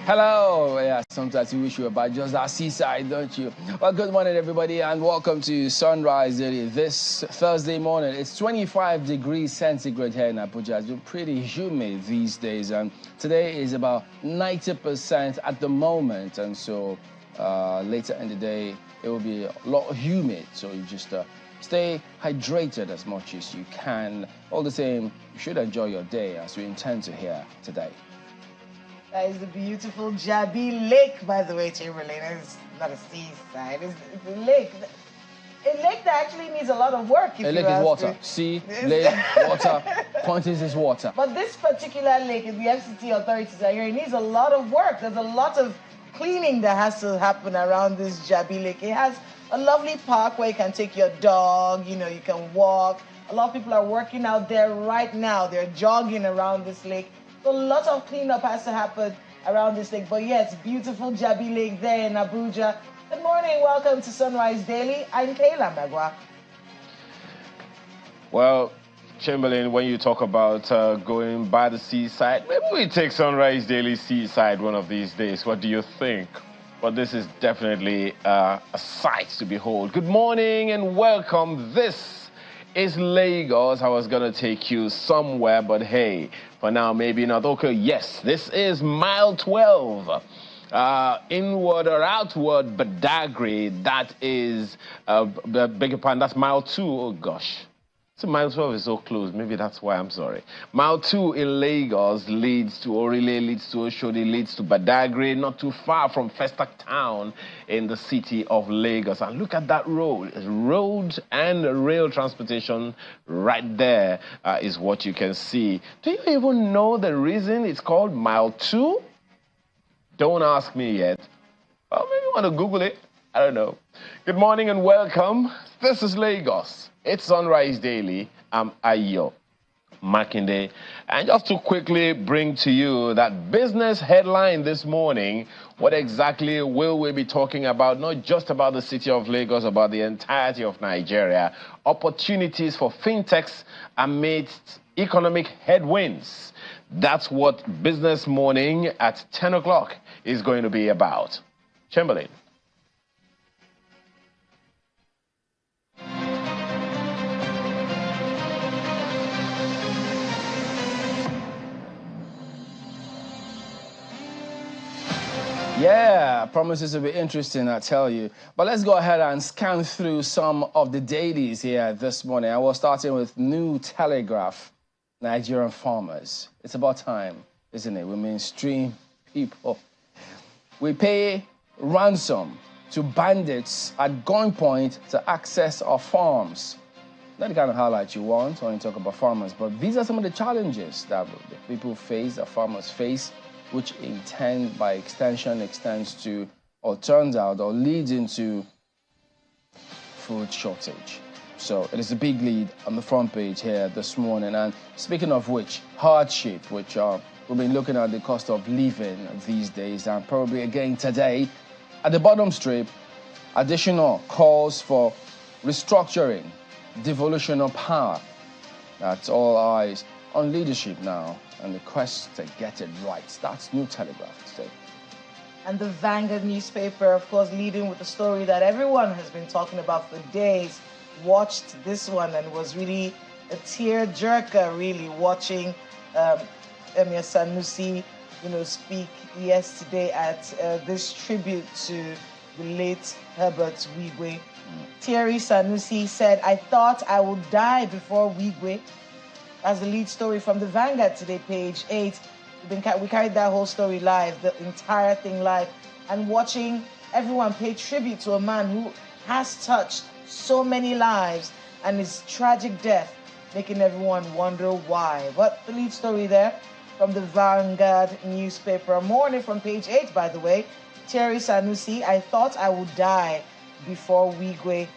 Hello. Yeah, sometimes you wish you were by just our seaside, don't you? Well, good morning, everybody, and welcome to Sunrise Daily. This Thursday morning, it's 25 degrees centigrade here in Abuja. It's been pretty humid these days, and today is about 90% at the moment, and so later in the day, it will be a lot humid, so you just stay hydrated as much as you can. All the same, you should enjoy your day as we intend to hear today. That is the beautiful Jabi Lake, by the way, Chamberlain. It's not a seaside, it's a lake. A lake that actually needs a lot of work. A lake is water. Sea, lake, water. Point is water. But this particular lake, the FCT authorities are here, it needs a lot of work. There's a lot of cleaning that has to happen around this Jabi Lake. It has a lovely park where you can take your dog, you can walk. A lot of people are working out there right now. They're jogging around this lake. So a lot of cleanup has to happen around this lake. But yes, beautiful Jabi Lake there in Abuja. Good morning, welcome to Sunrise Daily. I'm Kayla Magwa. Well, Chamberlain, when you talk about going by the seaside, maybe we take Sunrise Daily seaside one of these days. What do you think? But this is definitely a sight to behold. Good morning and welcome. This is Lagos. I was going to take you somewhere, but hey, for now, maybe not. Okay, yes, this is mile 12. Inward or outward Badagry, that is, beg your pardon, that's mile 2. Oh, gosh. So mile 12 is so close. Maybe that's why I'm sorry. Mile 2 in Lagos leads to Orile, leads to Oshodi, leads to Badagry, not too far from Festac Town in the city of Lagos. And look at that road. Road and rail transportation right there is what you can see. Do you even know the reason it's called mile 2? Don't ask me yet. Well, maybe you want to Google it. I don't know. Good morning and welcome. This is Lagos. It's Sunrise Daily. I'm Ayo Makinde. And just to quickly bring to you that business headline this morning, what exactly will we be talking about? Not just about the city of Lagos, about the entirety of Nigeria. Opportunities for fintechs amidst economic headwinds. That's what Business Morning at 10 o'clock is going to be about. Chamberlain. Yeah, promises to be interesting, I tell you. But let's go ahead and scan through some of the dailies here this morning. I was starting with New Telegraph, Nigerian farmers. It's about time, isn't it? We mainstream people. We pay ransom to bandits at gunpoint to access our farms. Not the kind of highlight you want when you talk about farmers, but these are some of the challenges that people face, that farmers face, which by extension extends to, or turns out, or leads into food shortage. So it is a big lead on the front page here this morning. And speaking of which, hardship, which we've been looking at the cost of living these days, and probably again today, at the bottom strip, additional calls for restructuring, devolution of power. That's all eyes on leadership now and the quest to get it right. That's New Telegraph today. And the Vanguard newspaper, of course, leading with the story that everyone has been talking about for days. Watched this one and was really a tear-jerker, really, watching Emir Sanusi, speak yesterday at this tribute to the late Herbert Wigwe. Thierry Sanusi said, "I thought I would die before Wigwe." That's the lead story from the Vanguard today, page 8. We carried that whole story live, the entire thing live, and watching everyone pay tribute to a man who has touched so many lives and his tragic death, making everyone wonder why. But the lead story there from the Vanguard newspaper. Morning from page 8, by the way. Thierry Sanusi, "I thought I would die before Wigwe."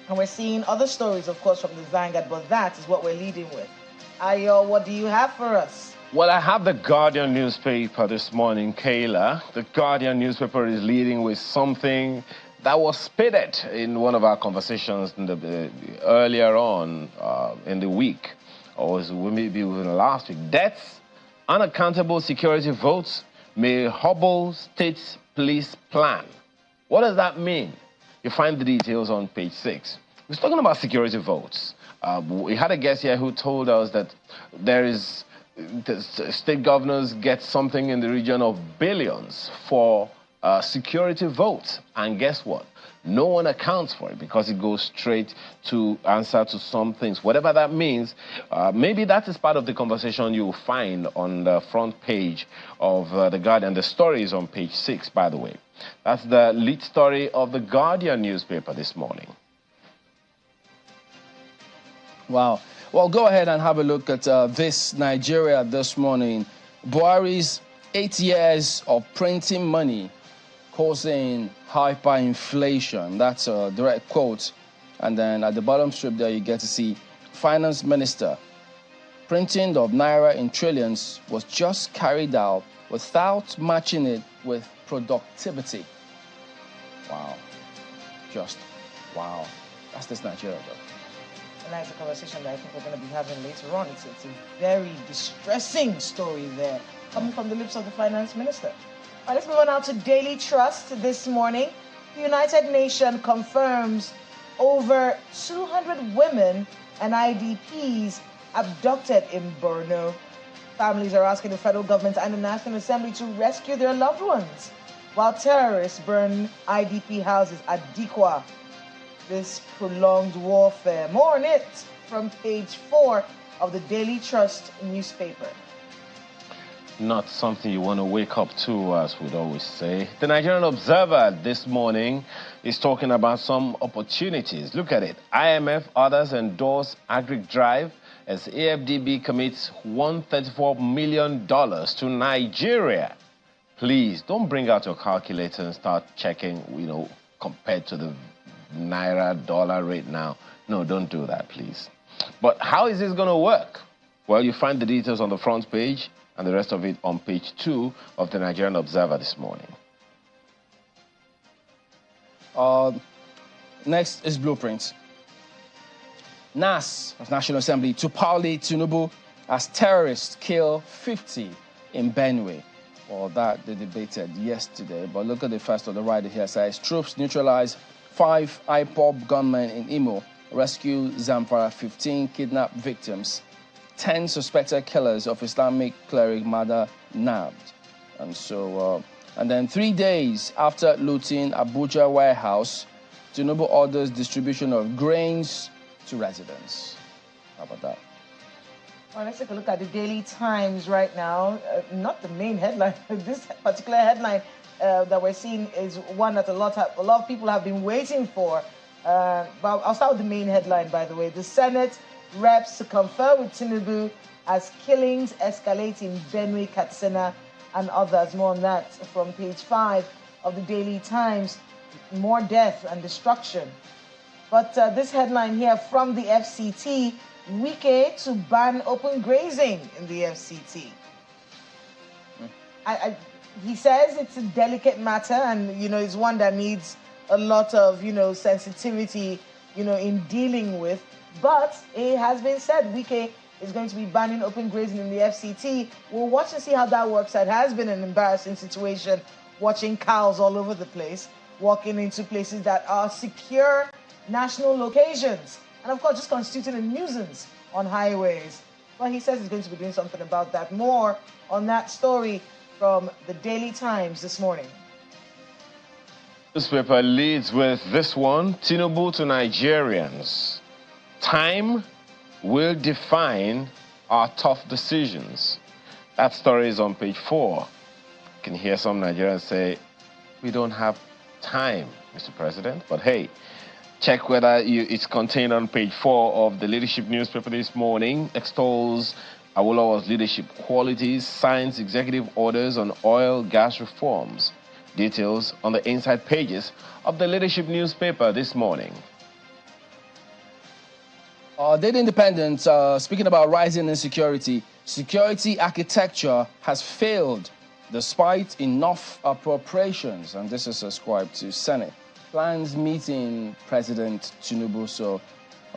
And we're seeing other stories, of course, from the Vanguard, but that is what we're leading with. Ayo, what do you have for us? Well, I have the Guardian newspaper this morning, Kayla. The Guardian newspaper is leading with something that was spitted in one of our conversations earlier on in the week, or maybe even last week. Deaths, unaccountable security votes, may hobble state police plan. What does that mean? You find the details on page 6. We're talking about security votes. We had a guest here who told us that the state governors get something in the region of billions for security votes. And guess what? No one accounts for it because it goes straight to answer to some things. Whatever that means, maybe that is part of the conversation you'll find on the front page of The Guardian. The story is on page 6, by the way. That's the lead story of The Guardian newspaper this morning. Wow. Well, go ahead and have a look at this Nigeria this morning. Buhari's 8 years of printing money causing hyperinflation. That's a direct quote. And then at the bottom strip there, you get to see Finance Minister. Printing of Naira in trillions was just carried out without matching it with productivity. Wow. Just wow. That's this Nigeria, though. And that's a conversation that I think we're going to be having later on. It's a very distressing story there, coming from the lips of the Finance Minister. All right, let's move on now to Daily Trust this morning. The United Nations confirms over 200 women and IDPs abducted in Borno. Families are asking the federal government and the National Assembly to rescue their loved ones, while terrorists burn IDP houses at Dikwa. This prolonged warfare. More on it from page 4 of the Daily Trust newspaper. Not something you want to wake up to, as we'd always say. The Nigerian Observer this morning is talking about some opportunities. Look at it. IMF, others endorse Agric Drive as AFDB commits $134 million to Nigeria. Please don't bring out your calculator and start checking, compared to the Naira dollar rate now. No, don't do that, please. But how is this going to work? Well, you find the details on the front page and the rest of it on page 2 of the Nigerian Observer this morning. Next is blueprints. NAS, National Assembly, to parley Tinubu as terrorists kill 50 in Benue. Well, that they debated yesterday, but look at the first on the right here. Says troops neutralize 5 IPOB gunmen in Imo, rescue Zamfara 15 kidnapped victims, 10 suspected killers of Islamic cleric mother nabbed. And then 3 days after looting Abuja warehouse, Tinubu orders distribution of grains to residents. How about that? Well, let's take a look at the Daily Times right now. Not the main headline. This particular headline that we're seeing is one that a lot of people have been waiting for. But I'll start with the main headline, by the way. The Senate reps to confer with Tinubu as killings escalate in Benue, Katsina, and others. More on that from page 5 of the Daily Times. More death and destruction. But this headline here from the FCT, Wike to ban open grazing in the FCT. He says it's a delicate matter and, it's one that needs a lot of, sensitivity, in dealing with. But it has been said Wike is going to be banning open grazing in the FCT. We'll watch and see how that works out. It has been an embarrassing situation watching cows all over the place, walking into places that are secure national locations, and of course just constituting a nuisance on highways. But he says he's going to be doing something about that. More on that story from the Daily Times this morning. Newspaper leads with this one: Tinubu to Nigerians. Time will define our tough decisions. That story is on page 4. You can hear some Nigerians say, we don't have time, Mr. President. But hey, check whether it's contained on page 4 of the Leadership newspaper this morning. Extols Awolowo's leadership qualities, signs executive orders on oil, gas reforms. Details on the inside pages of the Leadership newspaper this morning. Daily Independent, speaking about rising insecurity, security architecture has failed despite enough appropriations, and this is ascribed to Senate. Plans meeting President Tinubu, so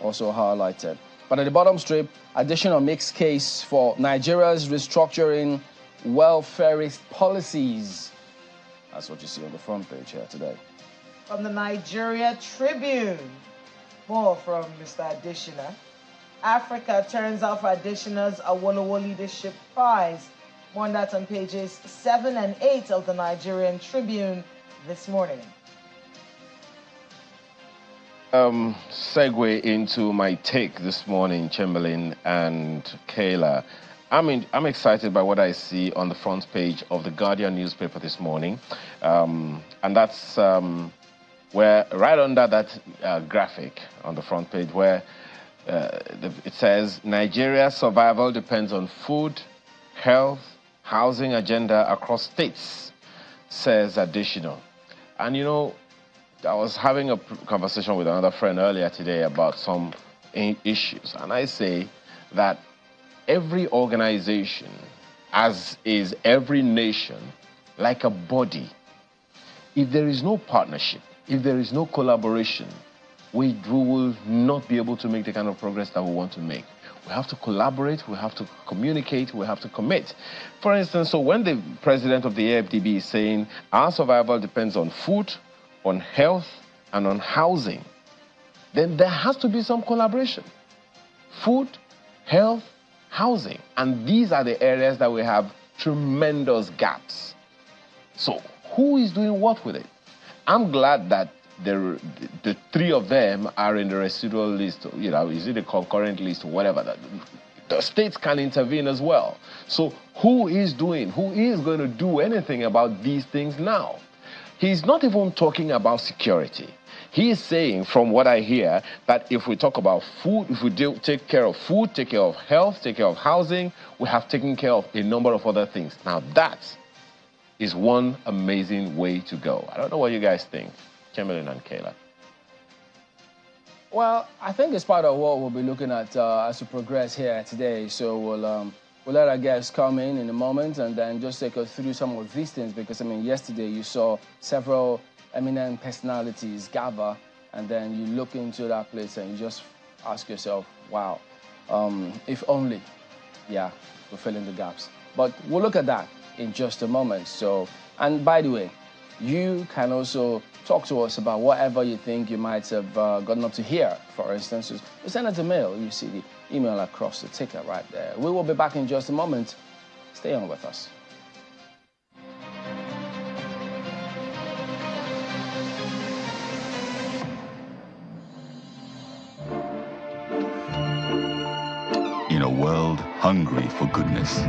also highlighted. But at the bottom strip, additional mixed case for Nigeria's restructuring welfarist policies. That's what you see on the front page here today. From the Nigeria Tribune, more from Mr. Adishina. Africa turns out for Adishina's Awolowo Leadership Prize. More on that on pages 7 and 8 of the Nigerian Tribune this morning. Segue into my take this morning, Chamberlain and Kayla. I'm excited by what I see on the front page of the Guardian newspaper this morning, and that's where right under that graphic on the front page where it says Nigeria's survival depends on food, health, housing agenda across states, says Additional. And you know, I was having a conversation with another friend earlier today about some issues, and I say that every organization, as is every nation, like a body, if there is no partnership, if there is no collaboration, we will not be able to make the kind of progress that we want to make. We have to collaborate, we have to communicate, we have to commit. For instance, so when the president of the AFDB is saying our survival depends on food, on health, and on housing, then there has to be some collaboration. Food, health, housing. And these are the areas that we have tremendous gaps. So who is doing what with it? I'm glad that the three of them are in the residual list, you know, is it a concurrent list or whatever. The states can intervene as well. So who is going to do anything about these things now? He's not even talking about security. He is saying, from what I hear, that if we talk about food, if we take care of food, take care of health, take care of housing, we have taken care of a number of other things. Now that is one amazing way to go. I don't know what you guys think, Chamberlain and Kayla. Well, I think it's part of what we'll be looking at as we progress here today. So we'll let our guests come in a moment and then just take us through some of these things, because, I mean, yesterday you saw several eminent personalities gather, and then you look into that place and you just ask yourself, wow, if only, yeah, we're filling the gaps. But we'll look at that in just a moment. So, and by the way, you can also talk to us about whatever you think you might have gotten up to hear. For instance, you send us a mail. You see the email across the ticker right there. We will be back in just a moment. Stay on with us. In a world hungry for goodness,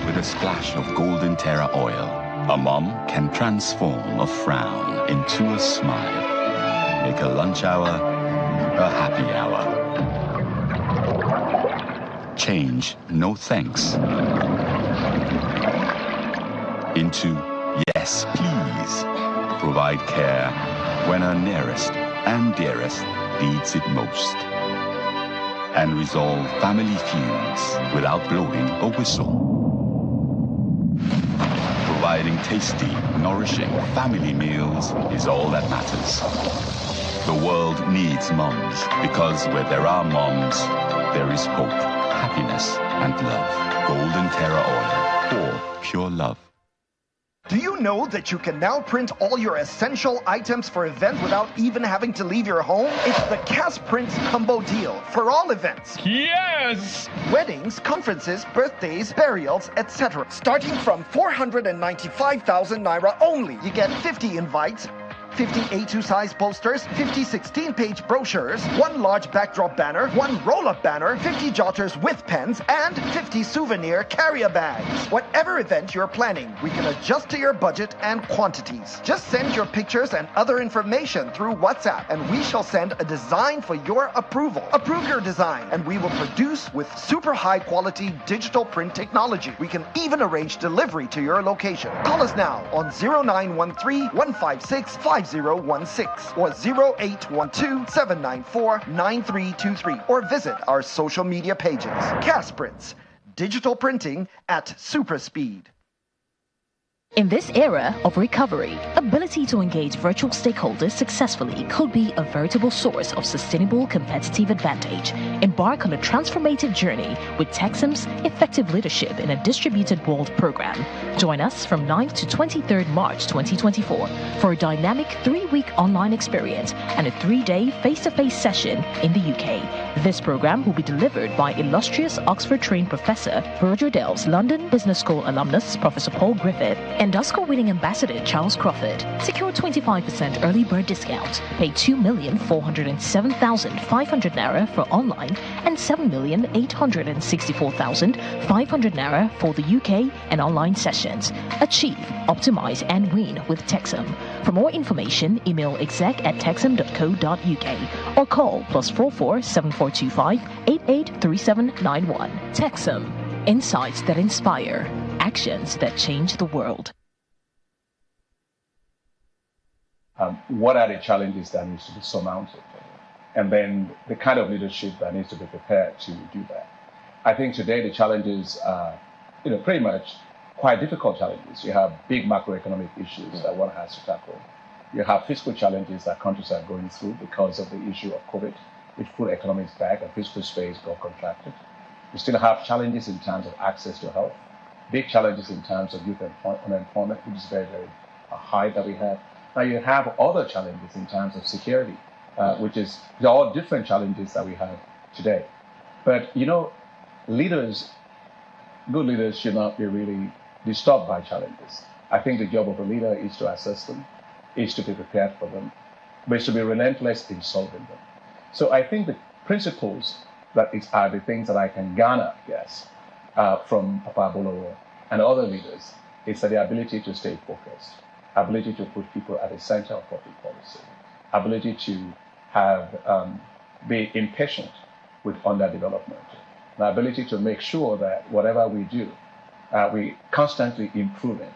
with a splash of golden terra oil, a mom can transform a frown into a smile, make a lunch hour a happy hour. Change no thanks into yes please. Provide care when our nearest and dearest needs it most. And resolve family feuds without blowing a whistle. Providing tasty, nourishing family meals is all that matters. The world needs moms, because where there are moms, there is hope, happiness, and love. Golden Terra Oil, for pure love. Do you know that you can now print all your essential items for events without even having to leave your home? It's the Cast Print Combo Deal for all events. Yes! Weddings, conferences, birthdays, burials, etc. Starting from 495,000 Naira only. You get 50 invites, 50 A2 size posters, 50 16-page brochures, 1 large backdrop banner, 1 roll-up banner, 50 jotters with pens, and 50 souvenir carrier bags. Whatever event you're planning, we can adjust to your budget and quantities. Just send your pictures and other information through WhatsApp, and we shall send a design for your approval. Approve your design, and we will produce with super high-quality digital print technology. We can even arrange delivery to your location. Call us now on 0913-156-5016 or 0812-794-9323, or visit our social media pages. Cast Prints, digital printing at super speed. In this era of recovery, ability to engage virtual stakeholders successfully could be a veritable source of sustainable competitive advantage. Embark on a transformative journey with Texam's Effective Leadership in a Distributed World program. Join us from 9th to 23rd March 2024 for a dynamic 3-week online experience and a 3-day face-to-face session in the UK. This program will be delivered by illustrious Oxford-trained Professor Roger Dell's London Business School alumnus, Professor Paul Griffith, and Oscar-winning Ambassador Charles Crawford. Secure 25% early bird discount. Pay 2,407,500 Naira for online and 7,864,500 Naira for the UK and online sessions. Achieve, optimize, and win with Texam. For more information, email exec@texam.co.uk or call +44 7425 883791. Texam. Insights that inspire. Actions that change the world. What are the challenges that needs to be surmounted? And then the kind of leadership that needs to be prepared to do that. I think today the challenges are, pretty much quite difficult challenges. You have big macroeconomic issues that one has to tackle. You have fiscal challenges that countries are going through because of the issue of COVID, which put economics back and fiscal space got contracted. You still have challenges in terms of access to health, big challenges in terms of youth unemployment, which is very, very high that we have. Now you have other challenges in terms of security, they're all different challenges that we have today. But leaders, good leaders should not be really disturbed by challenges. I think the job of a leader is to assess them, is to be prepared for them, but it's to be relentless in solving them. So I think the principles are the things that I can garner, from Papa Boloro and other leaders, is that the ability to stay focused, ability to put people at the center of public policy, ability to be impatient with underdevelopment, the ability to make sure that whatever we do, we constantly improving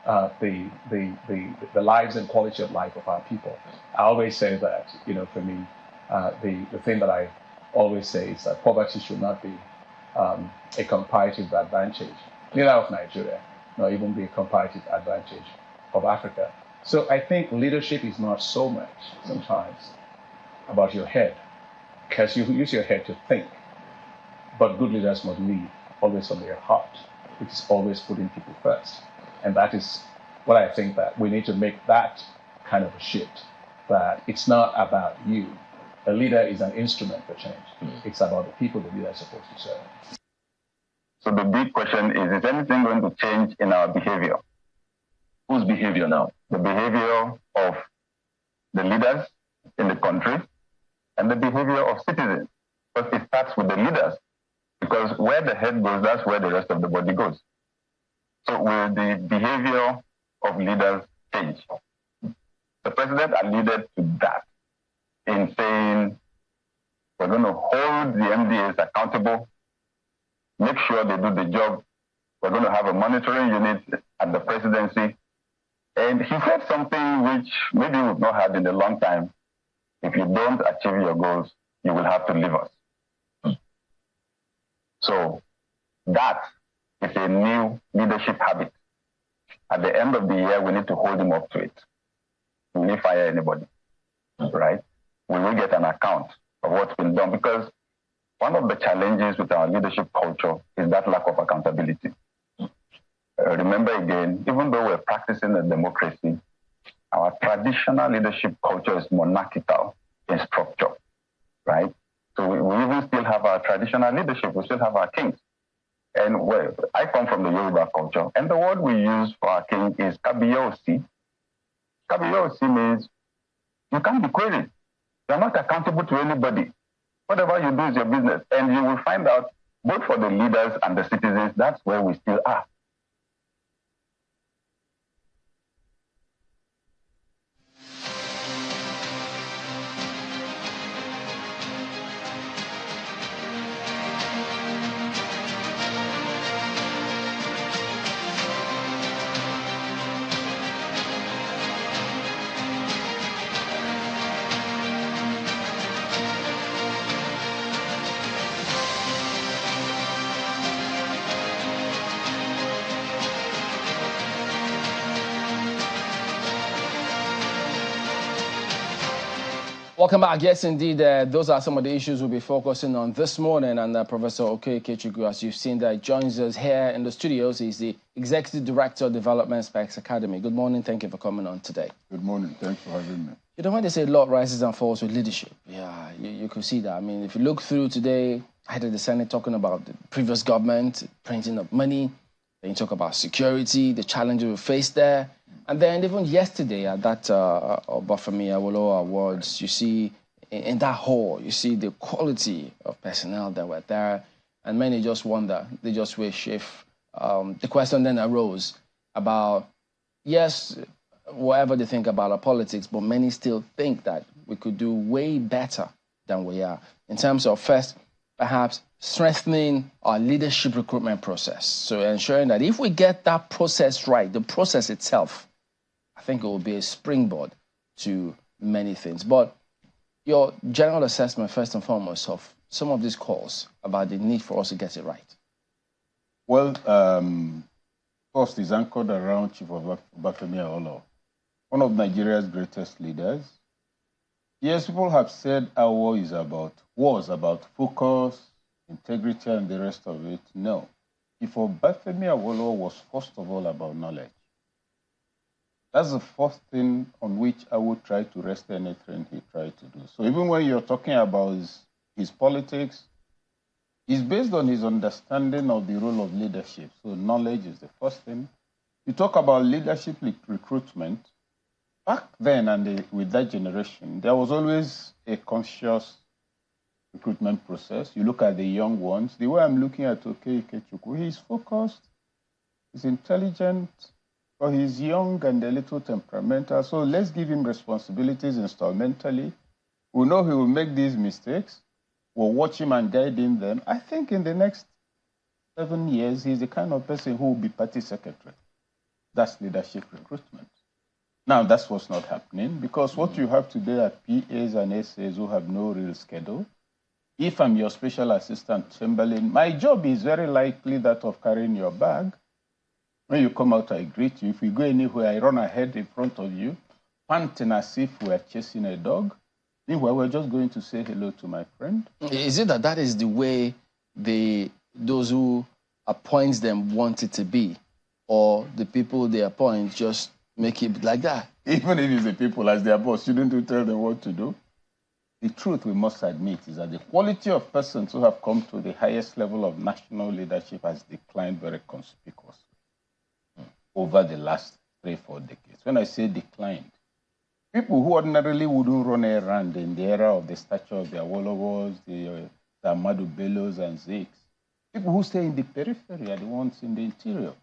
the lives and quality of life of our people. I always say that, for me, the thing that I always say is that poverty should not be a comparative advantage, neither of Nigeria, nor even be a comparative advantage of Africa. So I think leadership is not so much sometimes about your head, because you use your head to think, but good leaders must lead always from their heart, which is always putting people first. And that is what I think that we need to make that kind of a shift, that it's not about you. A leader is an instrument for change. It's about the people the leader is supposed to serve. So the big question is anything going to change in our behavior? Whose behavior now? The behavior of the leaders in the country and the behavior of citizens. But it starts with the leaders, because where the head goes, that's where the rest of the body goes. So will the behavior of leaders change? The president alluded to that in saying we're going to hold the MDAs accountable, make sure they do the job. We're going to have a monitoring unit at the presidency. And he said something which maybe we've not had in a long time. If you don't achieve your goals, you will have to leave us. So that is a new leadership habit. At the end of the year, we need to hold him up to it. Will we fire anybody? Right? Will we get an account of what's been done? Because one of the challenges with our leadership culture is that lack of accountability. Remember again, even though we're practicing a democracy, our traditional leadership culture is monarchical in structure, right? So we even still have our traditional leadership. We still have our kings. And I come from the Yoruba culture, and the word we use for our king is kabiyosi. Kabiyosi means you can't be queried. You're not accountable to anybody. Whatever you do is your business. And you will find out, both for the leaders and the citizens, that's where we still are. Welcome back. Yes, indeed. Those are some of the issues we'll be focusing on this morning. And Professor Akeredolu, as you've seen, that joins us here in the studios. He's the Executive Director of Development Specs Academy. Good morning. Thank you for coming on today. Good morning. Thanks for having me. You know, when they say a lot rises and falls with leadership, yeah, you could see that. I mean, if you look through today, I had the Senate talking about the previous government printing of money. Then you talk about security, the challenges we face there. And then even yesterday at that Obafemi Awolowo Awards, you see in that hall, you see the quality of personnel that were there. And many just wonder, they just wish if the question then arose about, yes, whatever they think about our politics, but many still think that we could do way better than we are in terms of first, perhaps strengthening our leadership recruitment process. So ensuring that if we get that process right, the process itself, I think it will be a springboard to many things. But your general assessment, first and foremost, of some of these calls about the need for us to get it right. Well, first is anchored around Chief Obafemi Awolowo, one of Nigeria's greatest leaders. Yes, people have said our war was about focus, integrity, and the rest of it. No. Chief Obafemi Awolowo was first of all about knowledge. That's the first thing on which I would try to rest anything he tried to do. So even when you're talking about his politics, it's based on his understanding of the role of leadership. So knowledge is the first thing. You talk about leadership recruitment. Back then and with that generation, there was always a conscious recruitment process. You look at the young ones. The way I'm looking at Akeredolu, he's focused, he's intelligent, but he's young and a little temperamental. So let's give him responsibilities installmentally. We know he will make these mistakes. We'll watch him and guide him them. I think in the next 7 years, he's the kind of person who will be party secretary. That's leadership recruitment. Now, that's what's not happening, because what you have today are PAs and SAs who have no real schedule. If I'm your special assistant, Chamberlain, my job is very likely that of carrying your bag. When you come out, I greet you. If we go anywhere, I run ahead in front of you, panting as if we're chasing a dog. Meanwhile, we're just going to say hello to my friend. Is it that is the way those who appoint them want it to be, or the people they appoint just make it like that? Even if it's the people as their boss, shouldn't you tell them what to do? The truth we must admit is that the quality of persons who have come to the highest level of national leadership has declined very conspicuously over the last 3-4 decades. When I say declined, people who ordinarily wouldn't run around in the era of the stature of the Awolowos, the Ahmadu Bellos and Zakes, people who stay in the periphery are the ones in the interior.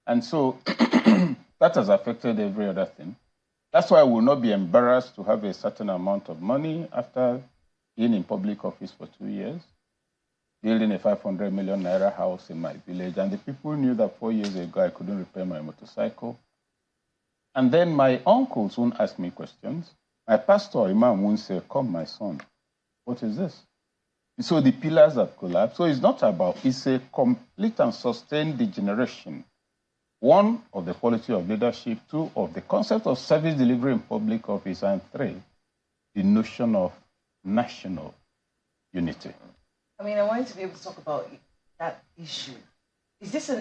And so that has affected every other thing. That's why I will not be embarrassed to have a certain amount of money after being in public office for 2 years, building a 500 million naira house in my village. And the people knew that 4 years ago I couldn't repair my motorcycle. And then my uncles won't ask me questions. My pastor, Imam, won't say, "Come, my son, what is this?" So the pillars have collapsed. So it's not about, it's a complete and sustained degeneration. One, of the quality of leadership. Two, of the concept of service delivery in public office. And three, the notion of national unity. I mean, I wanted to be able to talk about that issue. Is this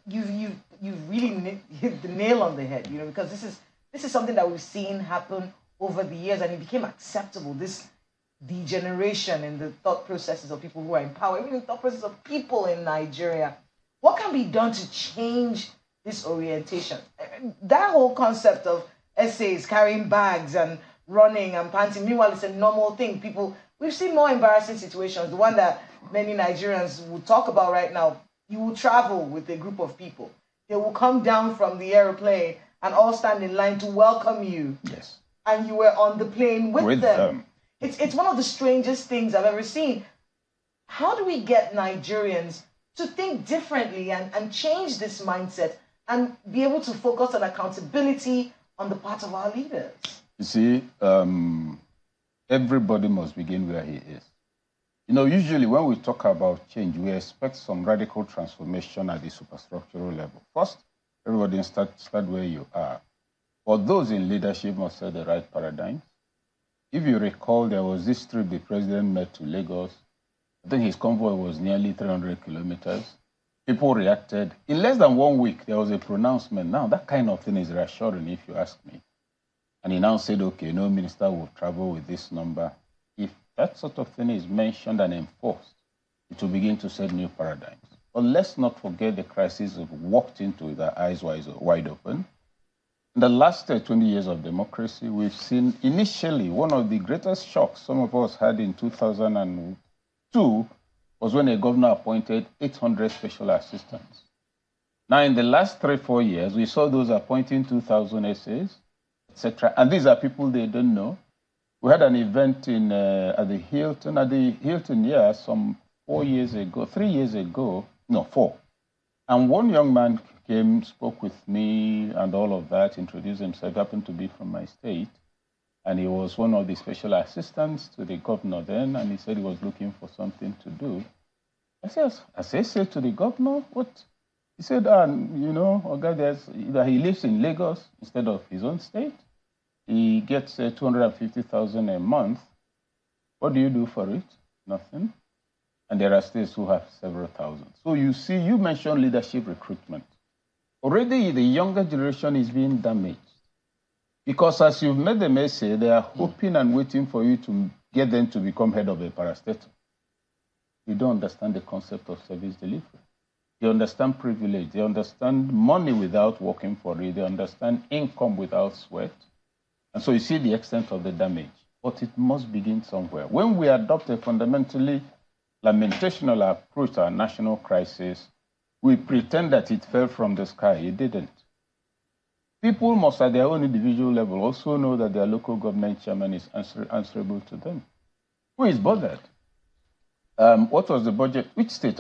you really hit the nail on the head, you know, because this is something that we've seen happen over the years, and it became acceptable, this degeneration in the thought processes of people who are in power, even the thought process of people in Nigeria. What can be done to change this orientation? That whole concept of essays, carrying bags and running and panting, meanwhile, it's a normal thing. We've seen more embarrassing situations. The one that many Nigerians will talk about right now, you will travel with a group of people. They will come down from the airplane and all stand in line to welcome you. Yes. And you were on the plane with them. It's one of the strangest things I've ever seen. How do we get Nigerians to think differently and change this mindset and be able to focus on accountability on the part of our leaders? You see, everybody must begin where he is. You know, usually when we talk about change, we expect some radical transformation at the superstructural level. First, everybody start where you are. But those in leadership must set the right paradigms. If you recall, there was this trip the president made to Lagos. I think his convoy was nearly 300 kilometers. People reacted. In less than 1 week, there was a pronouncement. Now, that kind of thing is reassuring, if you ask me. And he now said, okay, no minister will travel with this number. If that sort of thing is mentioned and enforced, it will begin to set new paradigms. But let's not forget the crisis we've walked into with our eyes wide open. In the last 20 years of democracy, we've seen initially one of the greatest shocks some of us had in 2002 was when a governor appointed 800 special assistants. Now, in the last 3-4 years, we saw those appointing 2,000 essays, etc. And these are people they don't know. We had an event at the Hilton, yeah, some 4 years ago, 3 years ago, no, 4. And one young man came, spoke with me and all of that, introduced himself, happened to be from my state. And he was one of the special assistants to the governor then, and he said he was looking for something to do. I said to the governor, what? He said, you know, that he lives in Lagos instead of his own state. He gets 250,000 a month. What do you do for it? Nothing. And there are states who have several thousand. So you see, you mentioned leadership recruitment. Already the younger generation is being damaged. Because as you've made them essay, they are hoping and waiting for you to get them to become head of a parastatal. You don't understand the concept of service delivery. They understand privilege. They understand money without working for it. They understand income without sweat. And so you see the extent of the damage. But it must begin somewhere. When we adopt a fundamentally lamentational approach to our national crisis, we pretend that it fell from the sky. It didn't. People must, at their own individual level, also know that their local government chairman is answerable to them. Who is bothered? What was the budget? Which state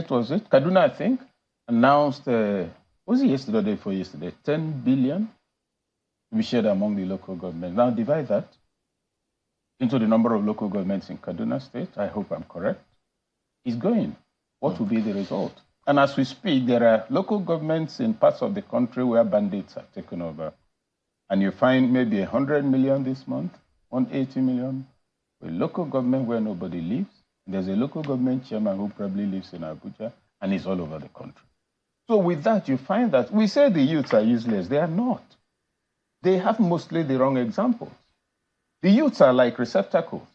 was it? Kaduna, I think, announced, was it yesterday or the day before yesterday? 10 billion to be shared among the local governments. Now divide that into the number of local governments in Kaduna State. I hope I'm correct. It's going. What will be the result? And as we speak, there are local governments in parts of the country where bandits have taken over. And you find maybe 100 million this month, 180 million, a local government where nobody lives. There's a local government chairman who probably lives in Abuja, and is all over the country. So with that, you find that we say the youths are useless. They are not. They have mostly the wrong examples. The youths are like receptacles.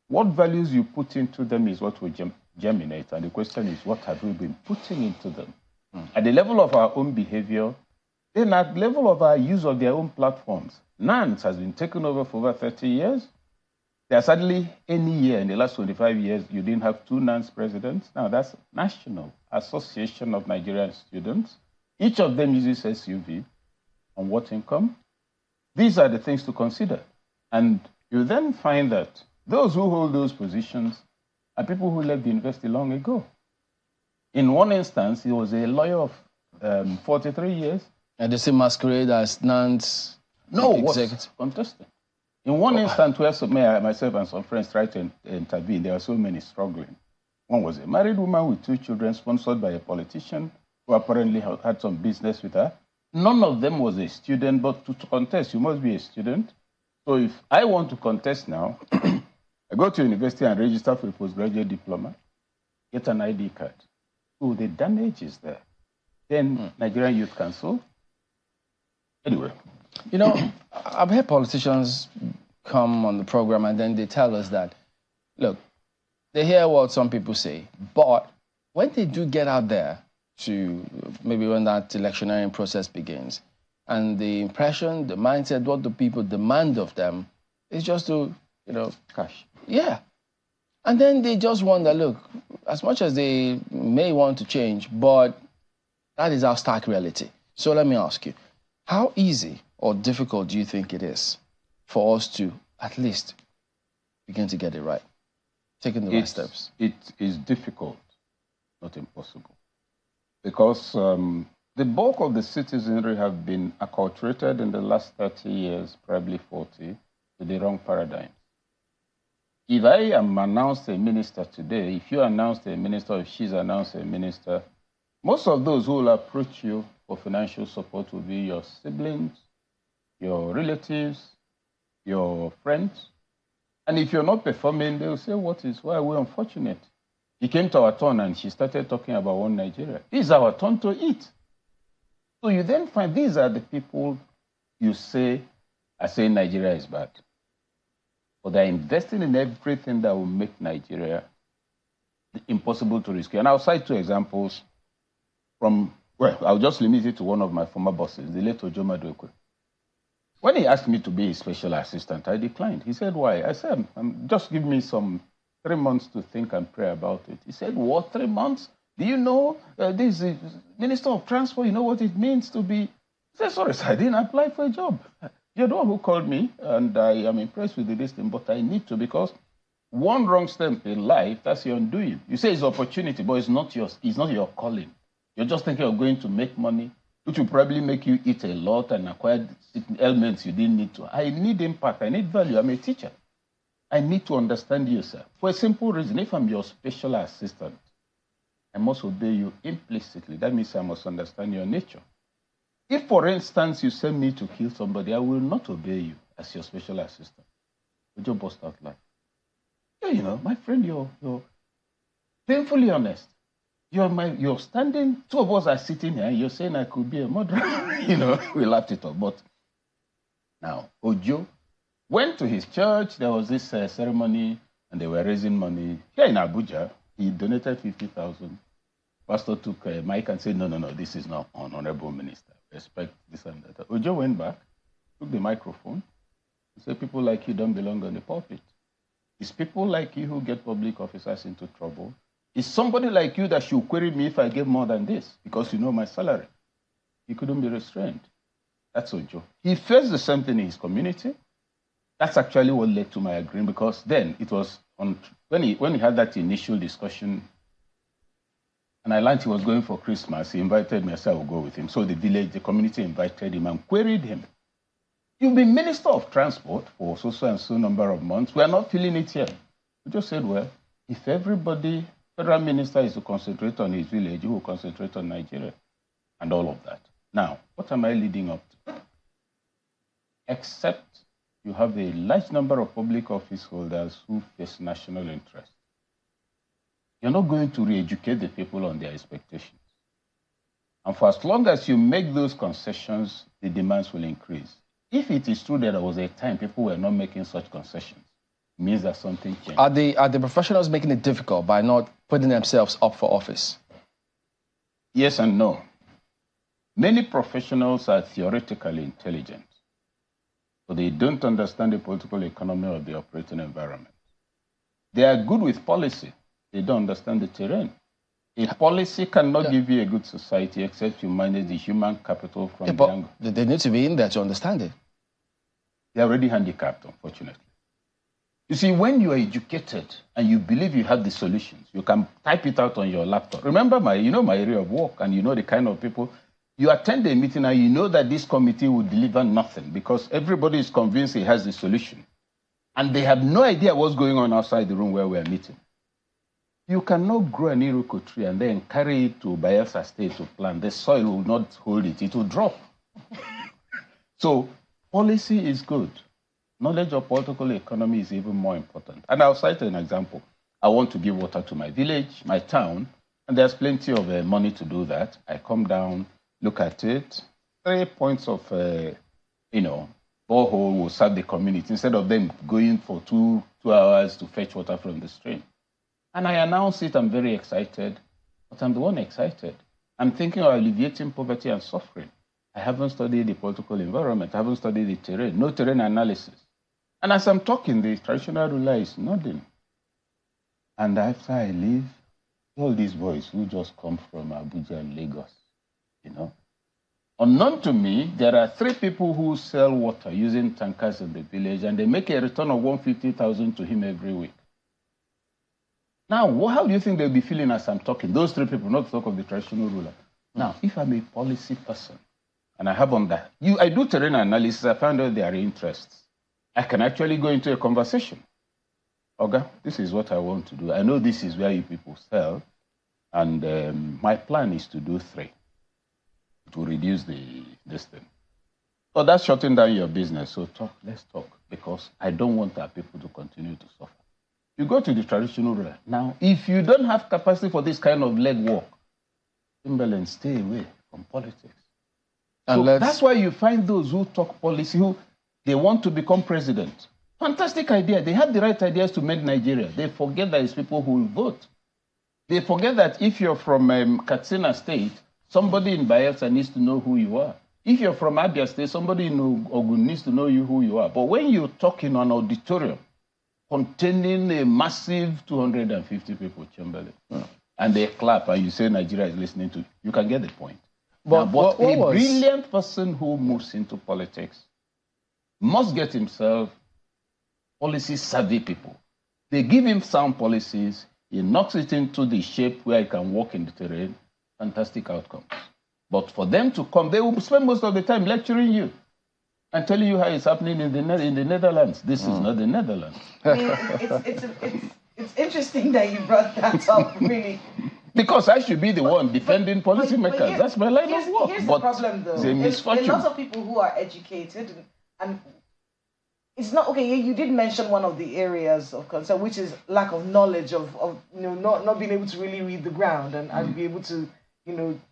What values you put into them is what will germinate. And the question is, what have we been putting into them? At the level of our own behavior, then at the level of our use of their own platforms. NANS has been taken over for over 30 years. There's hardly any year in the last 25 years you didn't have 2 NANS presidents. Now that's National Association of Nigerian Students. Each of them uses SUV. On what income? These are the things to consider. And you then find that those who hold those positions are people who left the university long ago. In one instance, he was a lawyer of 43 years. And they say masquerade as NANS executive. Contestant. In one instance where myself and some friends tried to intervene, there were so many struggling. One was a married woman with 2 children sponsored by a politician who apparently had some business with her. None of them was a student, but to contest, you must be a student. So if I want to contest now, I go to university and register for a postgraduate diploma, get an ID card. So the damage is there. Then Nigerian Youth Council. Anyway. You know, I've heard politicians come on the program and then they tell us that, look, they hear what some people say, but when they do get out there to maybe when that electioneering process begins, and the impression, the mindset, what the people demand of them is just to, cash. Yeah. And then they just wonder, look, as much as they may want to change, but that is our stark reality. So let me ask you, how easy or difficult do you think it is for us to at least begin to get it right, taking the right steps? It is difficult, not impossible, because the bulk of the citizenry have been acculturated in the last 30 years, probably 40, to the wrong paradigm. If I am announced a minister today, if you announced a minister, if she's announced a minister, most of those who will approach you for financial support will be your siblings, your relatives, your friends. And if you're not performing, they'll say, why are we unfortunate? He came to our turn and she started talking about one Nigeria. This is our turn to eat. So you then find these are the people you say are saying Nigeria is bad. But they're investing in everything that will make Nigeria impossible to rescue. And I'll cite 2 examples from, well, I'll just limit it to one of my former bosses, the late Ojo Maduekwe. When he asked me to be his special assistant, I declined. He said, why? I said, just give me some 3 months to think and pray about it. He said, what, 3 months? Do you know this is Minister of Transport? You know what it means to be? I said, sorry, sir, I didn't apply for a job. You're the one who called me, and I am impressed with the listing, but I need to, because one wrong step in life, that's your undoing. You say it's opportunity, but it's not your calling. You're just thinking of going to make money, which will probably make you eat a lot and acquire elements you didn't need to. I need impact. I need value. I'm a teacher. I need to understand you, sir. For a simple reason, if I'm your special assistant, I must obey you implicitly. That means I must understand your nature. If, for instance, you send me to kill somebody, I will not obey you as your special assistant. Would you bust out laughing? Yeah, you know, my friend, you're painfully honest. You're standing, 2 of us are sitting here, and you're saying I could be a murderer. You know, we laughed it off. But now, Ojo went to his church. There was this ceremony, and they were raising money. Here in Abuja, he donated 50,000. Pastor took a mic and said, no, this is not honorable minister. Respect this and that. Ojo went back, took the microphone, and said, people like you don't belong on the pulpit. It's people like you who get public officers into trouble. It's somebody like you that should query me if I get more than this, because you know my salary. He couldn't be restrained. That's Ojo. He faced the same thing in his community. That's actually what led to my agreeing, because then it was when he had that initial discussion, and I learned he was going for Christmas. He invited me. I said I would go with him. So the community invited him and queried him. You've been Minister of Transport for so and so number of months. We are not feeling it here. We just said, well, if everybody, federal minister is to concentrate on his village, he will concentrate on Nigeria and all of that. Now, what am I leading up to? Except you have a large number of public office holders who face national interest. You're not going to re-educate the people on their expectations. And for as long as you make those concessions, the demands will increase. If it is true that there was a time people were not making such concessions, it means that something changed. Are the professionals making it difficult by not putting themselves up for office? Yes and no. Many professionals are theoretically intelligent, but they don't understand the political economy of the operating environment. They are good with policy. They don't understand the terrain. A policy cannot give you a good society except you manage the human capital from the angle. They need to be in there to understand it. They're already handicapped, unfortunately. You see, when you are educated and you believe you have the solutions, you can type it out on your laptop. Remember my area of work, and you know the kind of people. You attend a meeting and you know that this committee will deliver nothing because everybody is convinced he has the solution. And they have no idea what's going on outside the room where we're meeting. You cannot grow an iroko tree and then carry it to Bayelsa State to plant. The soil will not hold it. It will drop. So policy is good. Knowledge of political economy is even more important. And I'll cite an example. I want to give water to my village, my town, and there's plenty of money to do that. I come down, look at it. 3 points of, borehole will serve the community instead of them going for two hours to fetch water from the stream. And I announce it, I'm very excited, but I'm the one excited. I'm thinking of alleviating poverty and suffering. I haven't studied the political environment. I haven't studied the terrain, no terrain analysis. And as I'm talking, the traditional ruler is nodding. And after I leave, all these boys who just come from Abuja and Lagos, Unknown to me, there are 3 people who sell water using tankers in the village, and they make a return of 150,000 to him every week. Now, how do you think they'll be feeling as I'm talking? Those 3 people, not to talk of the traditional ruler. Now, if I'm a policy person, and I have on that, I do terrain analysis, I find out their interests. I can actually go into a conversation. Oga, this is what I want to do. I know this is where you people sell, and my plan is to do 3 to reduce this thing. So that's shutting down your business. So let's talk. because I don't want our people to continue to suffer. You go to the traditional ruler. Now, if you don't have capacity for this kind of legwork, Timberland, stay away from politics. And so that's why you find those who talk policy, who they want to become president. Fantastic idea. They have the right ideas to make Nigeria. They forget that it's people who will vote. They forget that if you're from Katsina State, somebody in Bayelsa needs to know who you are. If you're from Abia State, somebody in Ogun needs to know who you are. But when you talk in an auditorium containing a massive 250 people, Chamberlain, and they clap and you say Nigeria is listening to you, you can get the point. But a brilliant person who moves into politics must get himself policy-savvy people. They give him sound policies, he knocks it into the shape where he can walk in the terrain, fantastic outcomes. But for them to come, they will spend most of the time lecturing you and telling you how it's happening in the Netherlands. This is not the Netherlands. I mean, it's interesting that you brought that up, really. Because I should be the one defending policymakers. That's my line of work. Here's the problem, though. It's a misfortune. There's lots of people who are educated, and it's not okay. You did mention one of the areas of concern, which is lack of knowledge of not being able to really read the ground and be able to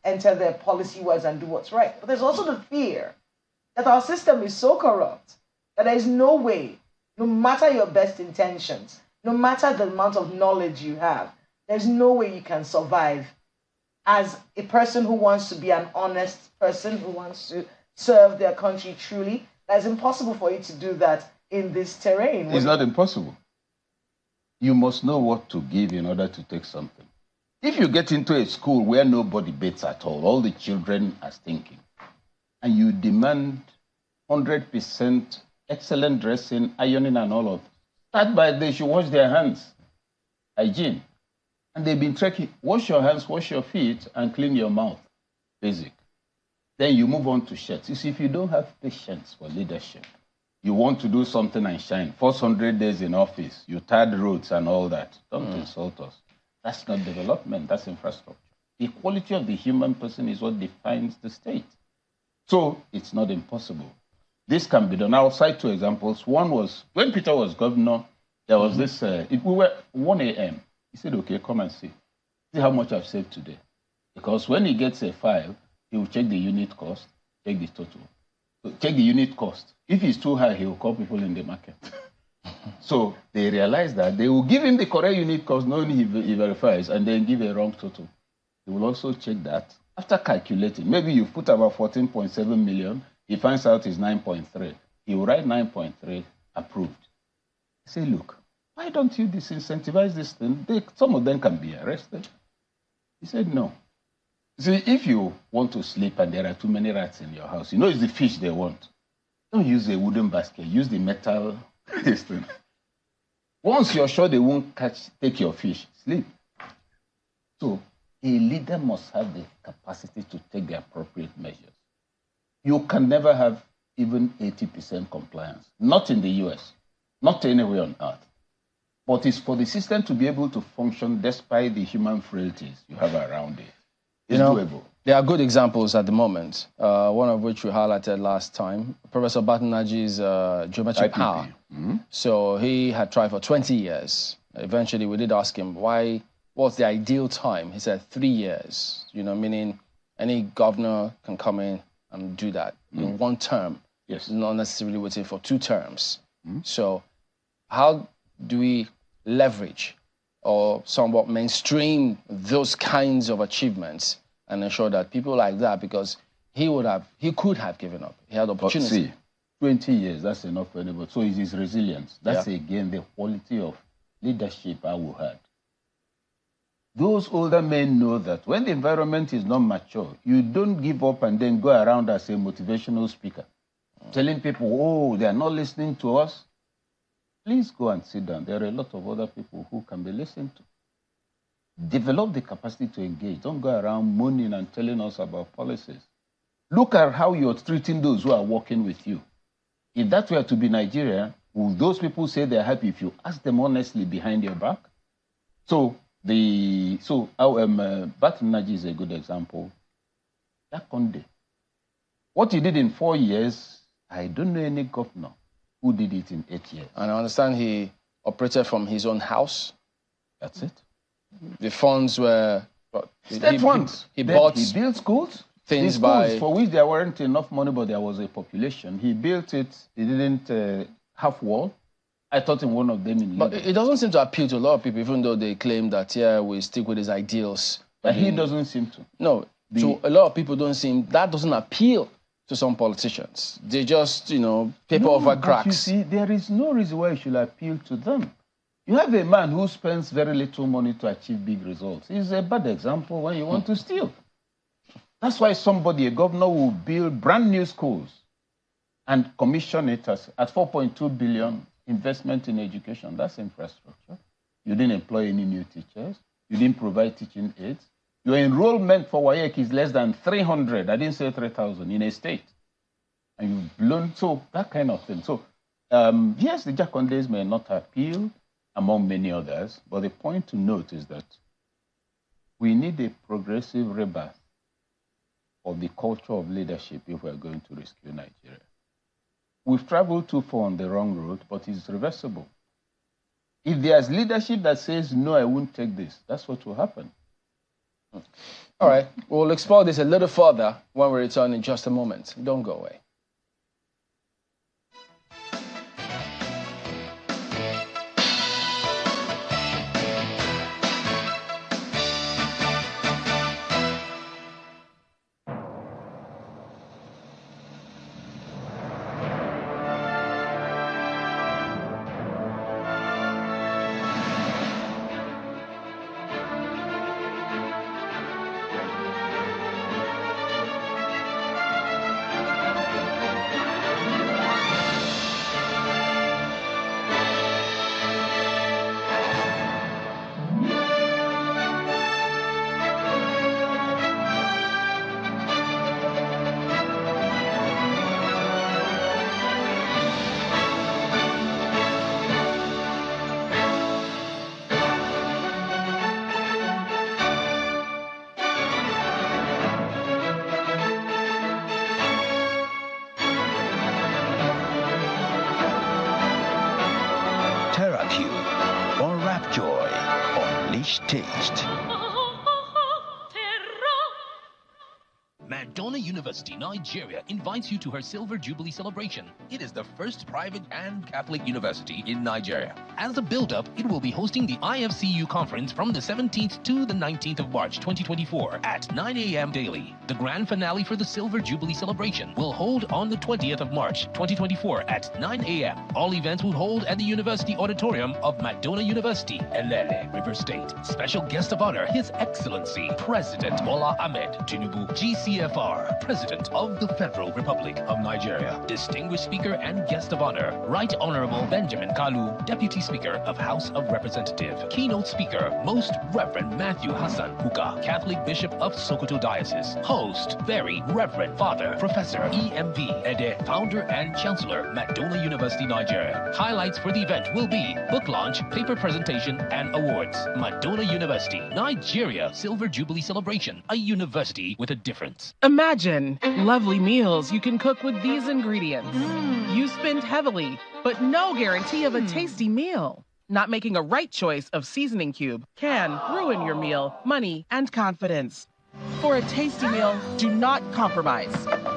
enter their policy wise and do what's right. But there's also the fear that our system is so corrupt that there is no way, no matter your best intentions, no matter the amount of knowledge you have, there's no way you can survive as a person who wants to be an honest person, who wants to serve their country truly. It's impossible for you to do that in this terrain. It's not impossible. You must know what to give in order to take something. If you get into a school where nobody baits at all the children are stinking, and you demand 100% excellent dressing, ironing and all of it, start by they should wash their hands. Hygiene. And they've been trekking, wash your hands, wash your feet, and clean your mouth. Basic. Then you move on to shirts. You see, if you don't have patience for leadership, you want to do something and shine. First 100 days in office, you tarred roads and all that. Don't insult us. That's not development, that's infrastructure. The quality of the human person is what defines the state. So it's not impossible. This can be done. I'll cite two examples. One was, when Peter was governor, there was this, we were 1 a.m. He said, okay, come and see how much I've saved today. Because when he gets a file, he will check the unit cost, check the total. So check the unit cost. If it's too high, he will call people in the market. So they realize that they will give him the correct unit cost, knowing he verifies, and then give a wrong total. He will also check that. After calculating, maybe you put about 14.7 million, he finds out it's 9.3. He will write 9.3, approved. He say, look, why don't you disincentivize this thing? Some of them can be arrested. He said, no. See, if you want to sleep and there are too many rats in your house, it's the fish they want. Don't use a wooden basket, use the metal thing. Once you're sure they won't take your fish, sleep. So a leader must have the capacity to take the appropriate measures. You can never have even 80% compliance. Not in the US, not anywhere on earth. But it's for the system to be able to function despite the human frailties you have around it. It's doable. There are good examples at the moment, one of which we highlighted last time, Professor Batanaji's geometric power. So he had tried for 20 years. Eventually, we did ask him, what's the ideal time? He said 3 years, meaning any governor can come in and do that in one term, not necessarily waiting for 2 terms. So how do we leverage or somewhat mainstream those kinds of achievements and ensure that people like that, because he could have given up. He had opportunity. But see, 20 years, that's enough for anybody. So it is resilience. That's again the quality of leadership I will have. Those older men know that when the environment is not mature, you don't give up and then go around as a motivational speaker, telling people, oh, they are not listening to us. Please go and sit down. There are a lot of other people who can be listened to. Develop the capacity to engage. Don't go around moaning and telling us about policies. Look at how you're treating those who are working with you. If that were to be Nigeria, will those people say they're happy if you ask them honestly behind your back? So Batanaji is a good example. That Conde. What he did in 4 years, I don't know any governor who did it in 8 years. And I understand he operated from his own house. That's it. The funds were... State funds. He built schools. Things for which there weren't enough money, but there was a population. He built it. He didn't have wall. I taught him one of them in But it doesn't seem to appeal to a lot of people, even though they claim that, yeah, we stick with his ideals. But he doesn't seem to. No. So a lot of people that doesn't appeal to some politicians. They just, paper over cracks. You see, there is no reason why you should appeal to them. You have a man who spends very little money to achieve big results. He's a bad example when you want to steal. That's why a governor, will build brand new schools and commission it at 4.2 billion investment in education. That's infrastructure. You didn't employ any new teachers. You didn't provide teaching aids. Your enrollment for WAEC is less than 300. I didn't say 3,000 in a state. And you've blown, so that kind of thing. So, yes, the Jacondes may not appeal among many others, but the point to note is that we need a progressive rebirth of the culture of leadership if we're going to rescue Nigeria. We've traveled too far on the wrong road, but it's reversible. If there's leadership that says, no, I won't take this, that's what will happen. All right, we'll explore this a little further when we return in just a moment. Don't go away. Taste. Madonna University, Nigeria invites you to her Silver Jubilee celebration. It is the first private and Catholic university in Nigeria. As a build-up, it will be hosting the IFCU conference from the 17th to the 19th of March 2024 at 9 a.m. daily. The grand finale for the Silver Jubilee celebration will hold on the 20th of March 2024 at 9 a.m. All events will hold at the University Auditorium of Madonna University, Elele, River State. Special guest of honor, His Excellency President Bola Ahmed Tinubu, GCFR, President of the Federal Republic of Nigeria. Distinguished speaker and guest of honor, Right Honorable Benjamin Kalu, Deputy Speaker of House of Representatives. Keynote speaker, Most Reverend Matthew Hassan Kuka, Catholic Bishop of Sokoto Diocese. Host, Very Reverend Father Professor EMV Ede, Founder and Chancellor, Madonna University, Nigeria. Highlights for the event will be book launch, paper presentation, and awards. Madonna University, Nigeria Silver Jubilee Celebration, a university with a difference. Imagine lovely meals you can cook with these ingredients. You spend heavily, but no guarantee of a tasty meal. Not making a right choice of seasoning cube can ruin your meal, money, and confidence. For a tasty meal, do not compromise.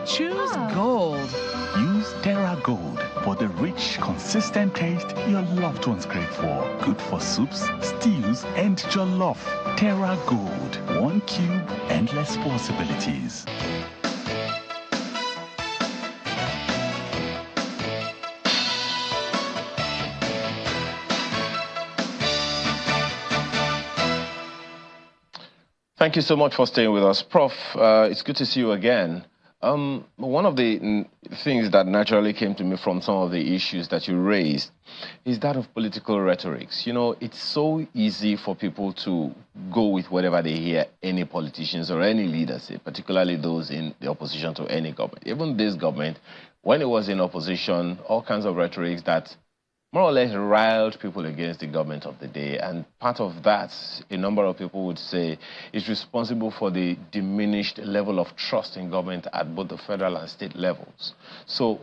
Choose Gold. Use Terra Gold for the rich, consistent taste your loved ones crave for. Good for soups, stews, and jollof. Terra Gold. One cube, endless possibilities. Thank you so much for staying with us. Prof, it's good to see you again. One of the things that naturally came to me from some of the issues that you raised is that of political rhetorics. You know, it's so easy for people to go with whatever they hear any politicians or any leaders say, particularly those in the opposition to any government. Even this government, when it was in opposition, all kinds of rhetorics that more or less riled people against the government of the day. And part of that, a number of people would say, is responsible for the diminished level of trust in government at both the federal and state levels. So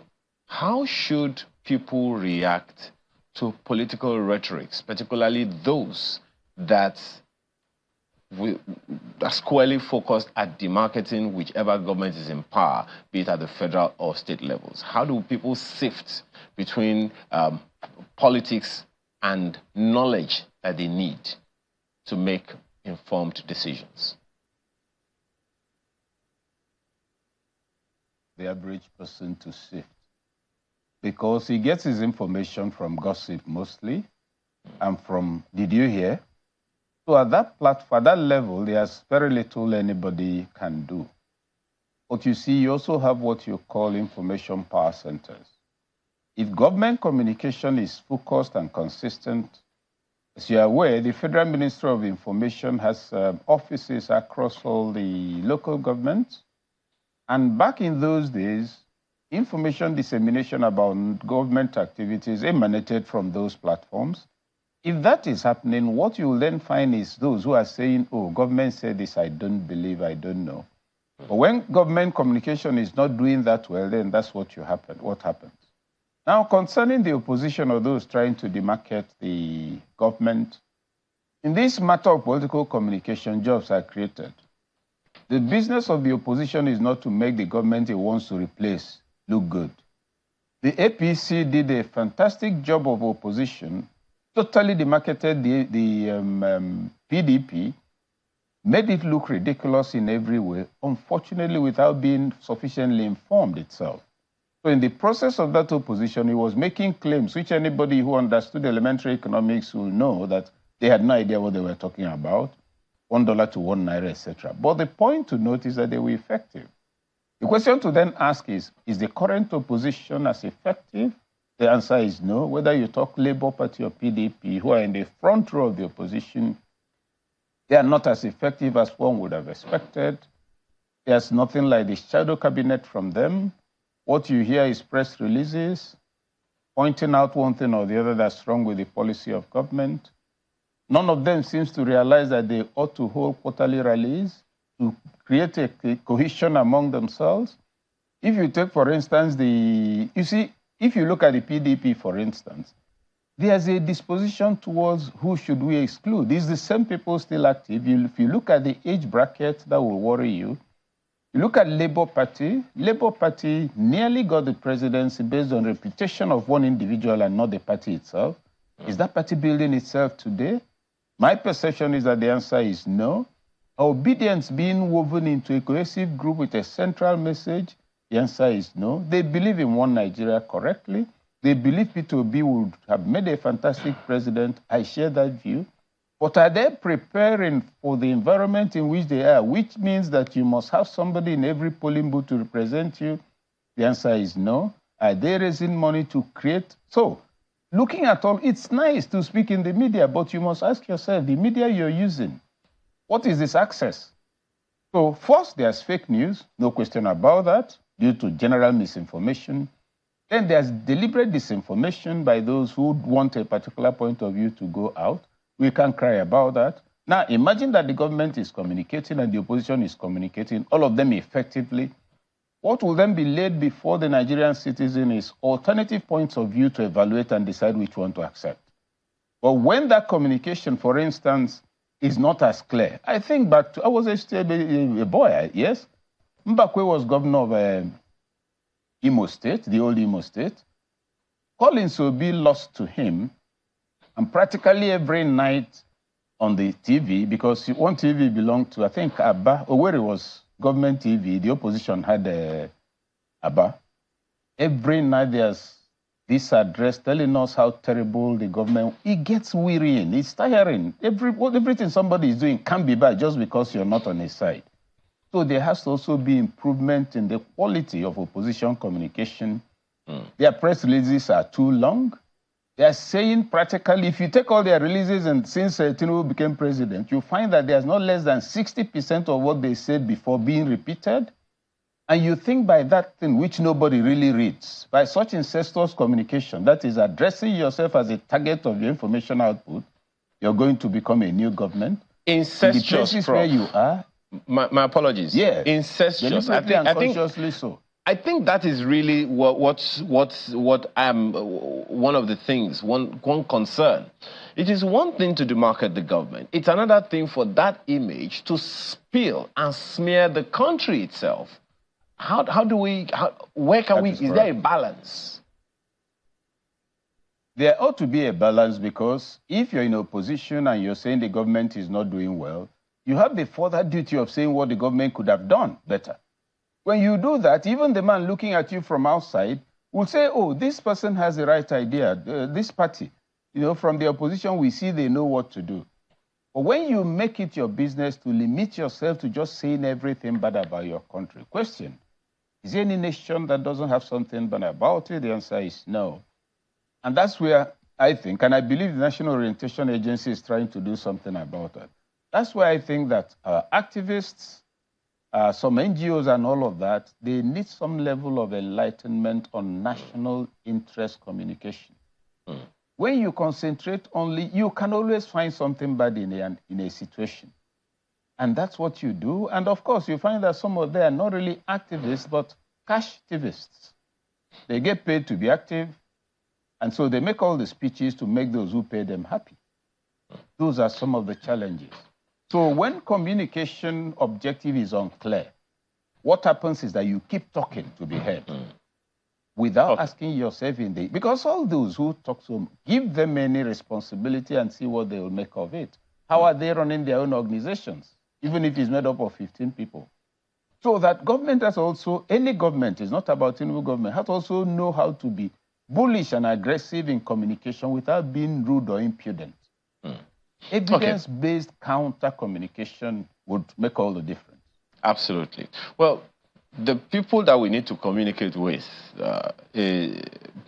How should people react to political rhetorics, particularly those that are squarely focused at demarketing whichever government is in power, be it at the federal or state levels? How do people sift between politics and knowledge that they need to make informed decisions? The average person to sift, because he gets his information from gossip mostly and from did you hear? So at that platform, at that level, there's very little anybody can do. But you see, you also have what you call information power centers. If government communication is focused and consistent, as you are aware, the Federal Ministry of Information has offices across all the local governments. And back in those days, information dissemination about government activities emanated from those platforms. If that is happening, what you will then find is those who are saying, oh, government said this, I don't believe, I don't know. But when government communication is not doing that well, then that's what happens. Now, concerning the opposition or those trying to demarket the government, in this matter of political communication, jobs are created. The business of the opposition is not to make the government it wants to replace look good. The APC did a fantastic job of opposition, totally demarketed the PDP, made it look ridiculous in every way, unfortunately without being sufficiently informed itself. So in the process of that opposition, he was making claims which anybody who understood elementary economics will know that they had no idea what they were talking about, $1 to 1 naira, etc. But the point to note is that they were effective. The question to then ask is the current opposition as effective? The answer is no. Whether you talk Labour Party or PDP, who are in the front row of the opposition, they are not as effective as one would have expected. There's nothing like the shadow cabinet from them. What you hear is press releases pointing out one thing or the other that's wrong with the policy of government. None of them seems to realize that they ought to hold quarterly rallies to create a cohesion among themselves. If you take, for instance, if you look at the PDP, for instance, there's a disposition towards who should we exclude. These are the same people still active. If you look at the age bracket, that will worry you. You look at Labour Party nearly got the presidency based on reputation of one individual and not the party itself. Is that party building itself today? My perception is that the answer is no. Obedience being woven into a cohesive group with a central message, the answer is no. They believe in one Nigeria correctly. They believe Peter Obi would have made a fantastic president. I share that view. But are they preparing for the environment in which they are, which means that you must have somebody in every polling booth to represent you? The answer is no. Are they raising money to create? So, looking at all, it's nice to speak in the media, but you must ask yourself, the media you're using, what is this access? So first, there's fake news, no question about that, due to general misinformation. Then there's deliberate disinformation by those who want a particular point of view to go out. We can't cry about that. Now, imagine that the government is communicating and the opposition is communicating, all of them effectively. What will then be laid before the Nigerian citizen is alternative points of view to evaluate and decide which one to accept. But when that communication, for instance, is not as clear, I think back to, I was a boy, yes? Mbakwe was governor of Imo State, the old Imo State. Collins Obi lost to him, and practically every night on the TV, because one TV belonged to, I think, Abba, or where it was government TV, the opposition had Abba. Every night there's this address telling us how terrible the government, it gets wearying, it's tiring. Everything somebody is doing can't be bad just because you're not on his side. So there has to also be improvement in the quality of opposition communication. Their press releases are too long. They are saying practically, if you take all their releases and since Tinubu became president, you find that there's not less than 60% of what they said before being repeated. And you think by that thing, which nobody really reads, by such incestuous communication, that is addressing yourself as a target of your information output, you're going to become a new government. Incestuous, in the places where you are. My apologies. Yeah. Incestuous. I think unconsciously so. I think that is really what one of the things, one concern. It is one thing to demarcate the government. It's another thing for that image to spill and smear the country itself. Where can we, is there a balance? There ought to be a balance, because if you're in opposition and you're saying the government is not doing well, you have the further duty of saying what the government could have done better. When you do that, even the man looking at you from outside will say, oh, this person has the right idea, this party. From the opposition, we see they know what to do. But when you make it your business to limit yourself to just saying everything bad about your country, question, is there any nation that doesn't have something bad about it? The answer is no. And that's where I think, and I believe the National Orientation Agency is trying to do something about it. That's why I think that activists, some NGOs and all of that, they need some level of enlightenment on national interest communication. When you concentrate only, you can always find something bad in a situation. And that's what you do. And of course, you find that some of them are not really activists, but cash activists. They get paid to be active. And so they make all the speeches to make those who pay them happy. Those are some of the challenges. So when communication objective is unclear, what happens is that you keep talking to be heard without asking yourself because all those who talk so, give them any responsibility and see what they will make of it. How are they running their own organizations, even if it's made up of 15 people? So that government has also, any government, is not about Tinubu government, has to also know how to be bullish and aggressive in communication without being rude or impudent. Evidence-based counter communication would make all the difference. Absolutely. Well, the people that we need to communicate with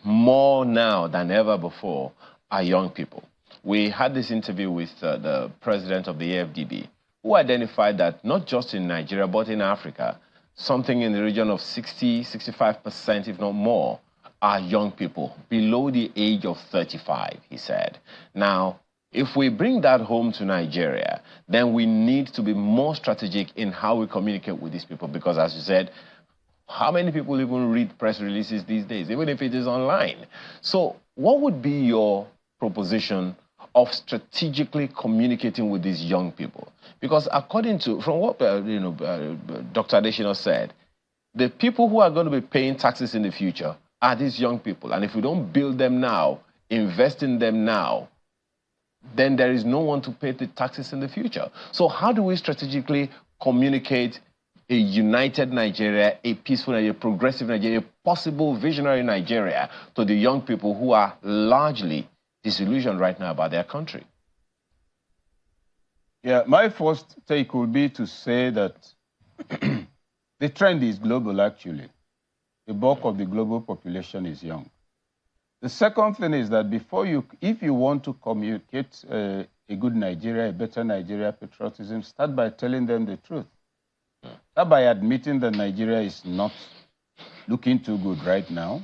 more now than ever before are young people. We had this interview with the president of the AFDB, who identified that not just in Nigeria, but in Africa, something in the region of 60–65%, if not more, are young people below the age of 35, he said. Now, if we bring that home to Nigeria, then we need to be more strategic in how we communicate with these people, because as you said, how many people even read press releases these days, even if it is online? So what would be your proposition of strategically communicating with these young people? Because according to, from what Dr. Adesina said, the people who are going to be paying taxes in the future are these young people. And if we don't build them now, invest in them now, then there is no one to pay the taxes in the future. So how do we strategically communicate a united Nigeria, a peaceful Nigeria, a progressive Nigeria, a possible visionary Nigeria to the young people who are largely disillusioned right now about their country? Yeah, my first take would be to say that the trend is global, actually. The bulk of the global population is young. The second thing is that if you want to communicate a good Nigeria, a better Nigeria patriotism, start by telling them the truth. Start by admitting that Nigeria is not looking too good right now.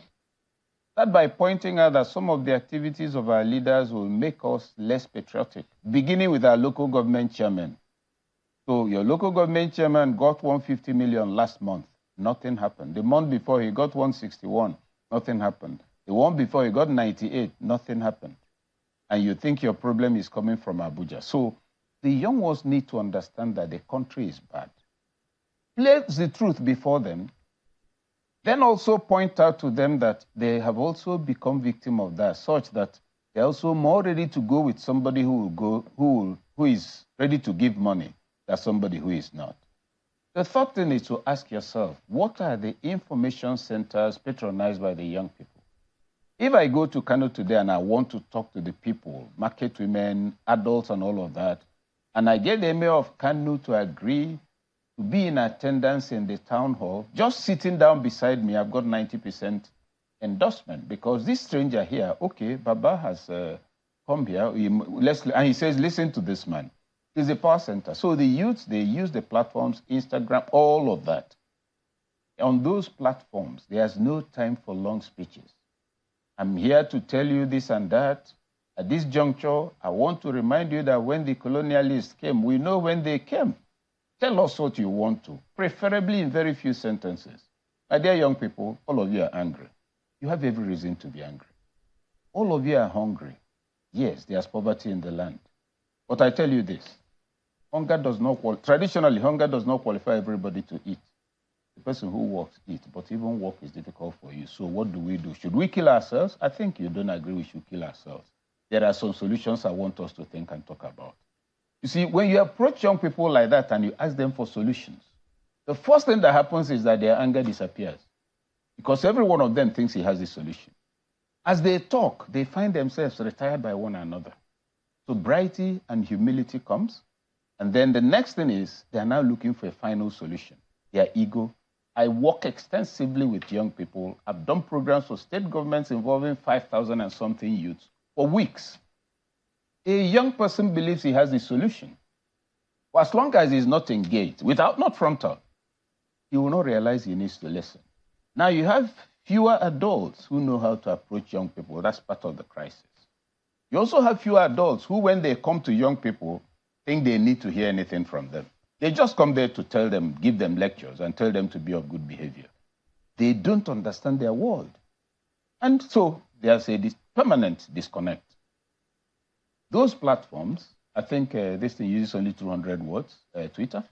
Start by pointing out that some of the activities of our leaders will make us less patriotic, beginning with our local government chairman. So your local government chairman got 150 million last month. Nothing happened. The month before, he got 161. Nothing happened. The one before, he got 98. Nothing happened. And you think your problem is coming from Abuja. So the young ones need to understand that the country is bad. Place the truth before them. Then also point out to them that they have also become victim of that, such that they're also more ready to go with somebody who is ready to give money than somebody who is not. The third thing is to ask yourself, what are the information centers patronized by the young people? If I go to Kano today and I want to talk to the people, market women, adults and all of that, and I get the mayor of Kano to agree to be in attendance in the town hall, just sitting down beside me, I've got 90% endorsement, because this stranger here, okay, Baba has come here, and he says, listen to this man. It's a power center. So the youths, they use the platforms, Instagram, all of that. On those platforms, there's no time for long speeches. I'm here to tell you this and that. At this juncture, I want to remind you that when the colonialists came, we know when they came. Tell us what you want to, preferably in very few sentences. My dear young people, all of you are angry. You have every reason to be angry. All of you are hungry. Yes, there's poverty in the land. But I tell you this, traditionally, hunger does not qualify everybody to eat. The person who works eats, but even work is difficult for you. So what do? Should we kill ourselves? I think you don't agree we should kill ourselves. There are some solutions I want us to think and talk about. You see, when you approach young people like that and you ask them for solutions, the first thing that happens is that their anger disappears because every one of them thinks he has a solution. As they talk, they find themselves retired by one another. Sobriety and humility comes. And then the next thing is they are now looking for a final solution, their ego. I work extensively with young people. I've done programs for state governments involving 5,000 and something youths for weeks. A young person believes he has the solution. But as long as he's not engaged, not frontal, he will not realize he needs to listen. Now you have fewer adults who know how to approach young people. That's part of the crisis. You also have fewer adults who, when they come to young people, think they need to hear anything from them. They just come there to tell them, give them lectures and tell them to be of good behavior. They don't understand their world. And so there's a permanent disconnect. Those platforms, I think this thing uses only 200 words, Twitter.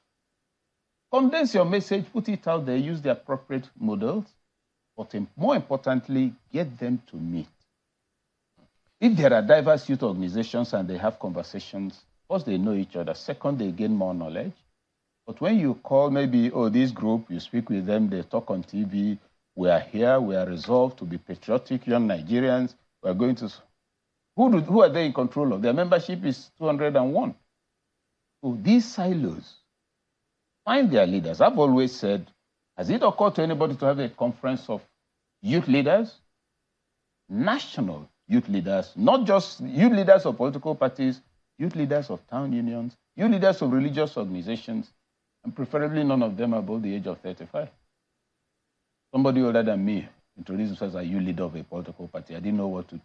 Condense your message, put it out there, use the appropriate models, but more importantly, get them to meet. If there are diverse youth organizations and they have conversations, first they know each other, second they gain more knowledge. But when you call maybe, this group, you speak with them, they talk on TV, we are here, we are resolved to be patriotic young Nigerians, we are going to... Who are they in control of? Their membership is 201. So these silos, find their leaders. I've always said, has it occurred to anybody to have a conference of youth leaders? National youth leaders, not just youth leaders of political parties, youth leaders of town unions, youth leaders of religious organizations, and preferably none of them above the age of 35. Somebody older than me introduced himself as a youth leader of a political party. I didn't know what to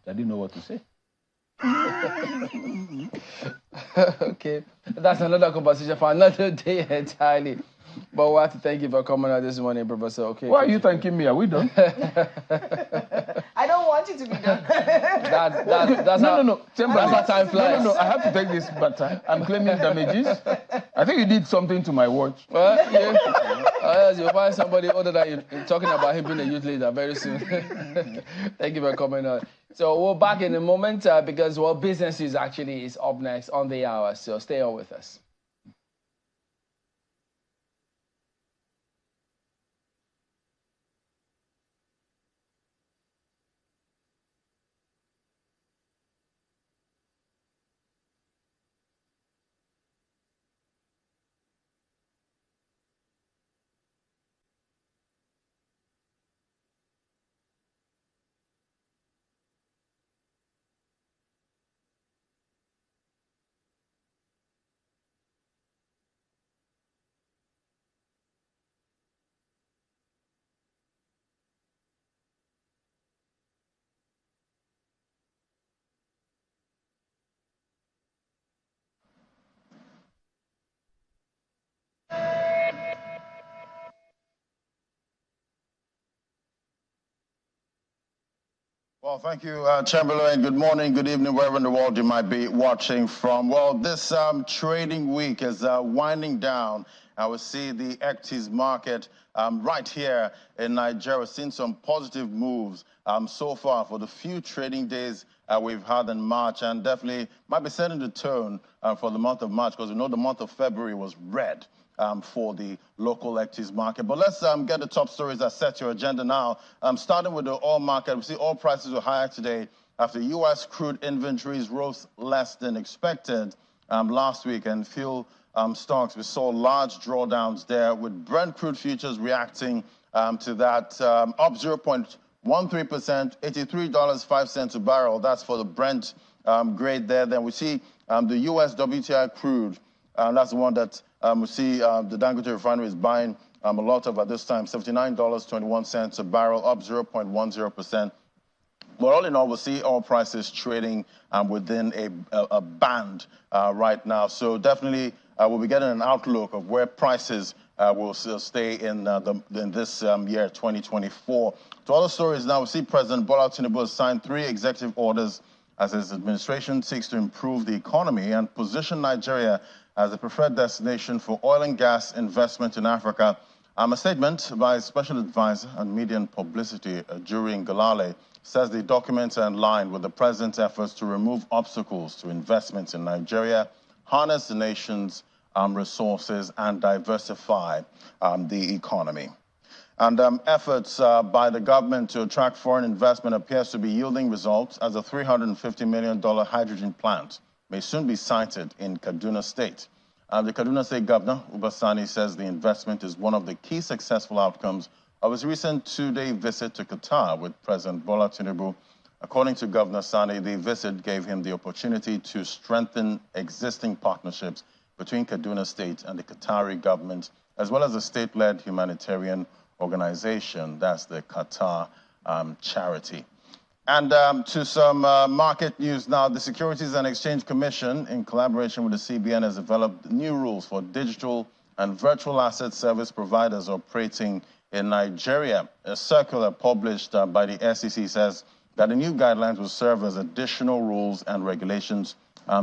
say. Okay, that's another conversation for another day entirely. But we have to thank you for coming out this morning, Professor. Okay. Why are you thanking me? Are we done? I don't want you to be done. No. That's how time flies. No, I have to take this baton. I'm claiming damages. I think you did something to my watch. Well, yes, you'll find somebody older than you talking about him being a youth leader very soon. Thank you for coming out. So we're back in a moment because, business is up next on the hour. So stay on with us. Well, thank you, Chamberlain. Good morning, good evening, wherever in the world you might be watching from. Well, this trading week is winding down. I will see the equities market right here in Nigeria. We've seen some positive moves so far for the few trading days we've had in March, and definitely might be setting the tone for the month of March, because we know the month of February was red for the local equities market. But let's get the top stories that set your agenda now. Starting with the oil market, we see oil prices were higher today after U.S. crude inventories rose less than expected last week, and fuel stocks, we saw large drawdowns there, with Brent crude futures reacting to that, up 0.13%, $83.05 a barrel. That's for the Brent grade there. Then we see the U.S. WTI crude, that's the one that we see the Dangote refinery is buying a lot of at this time, $79.21 a barrel, up 0.10%. But all in all, we'll see oil prices trading within a band right now. So definitely we'll be getting an outlook of where prices will still stay in this year, 2024. To other stories now, we see President Bola Tinubu has signed 3 executive orders as his administration seeks to improve the economy and position Nigeria as a preferred destination for oil and gas investment in Africa. A statement by Special Advisor on Media and Publicity, Juri Ngalale, says the documents are in line with the president's efforts to remove obstacles to investments in Nigeria, harness the nation's resources, and diversify the economy. And efforts by the government to attract foreign investment appears to be yielding results, as a $350 million hydrogen plant may soon be sited in Kaduna State. The Kaduna State Governor, Uba Sani, says the investment is one of the key successful outcomes of his recent 2-day visit to Qatar with President Bola Tinubu. According to Governor Sani, the visit gave him the opportunity to strengthen existing partnerships between Kaduna State and the Qatari government, as well as a state-led humanitarian organization, that's the Qatar charity. And to some market news now, the Securities and Exchange Commission, in collaboration with the CBN, has developed new rules for digital and virtual asset service providers operating in Nigeria. A circular published by the SEC says that the new guidelines will serve as additional rules and regulations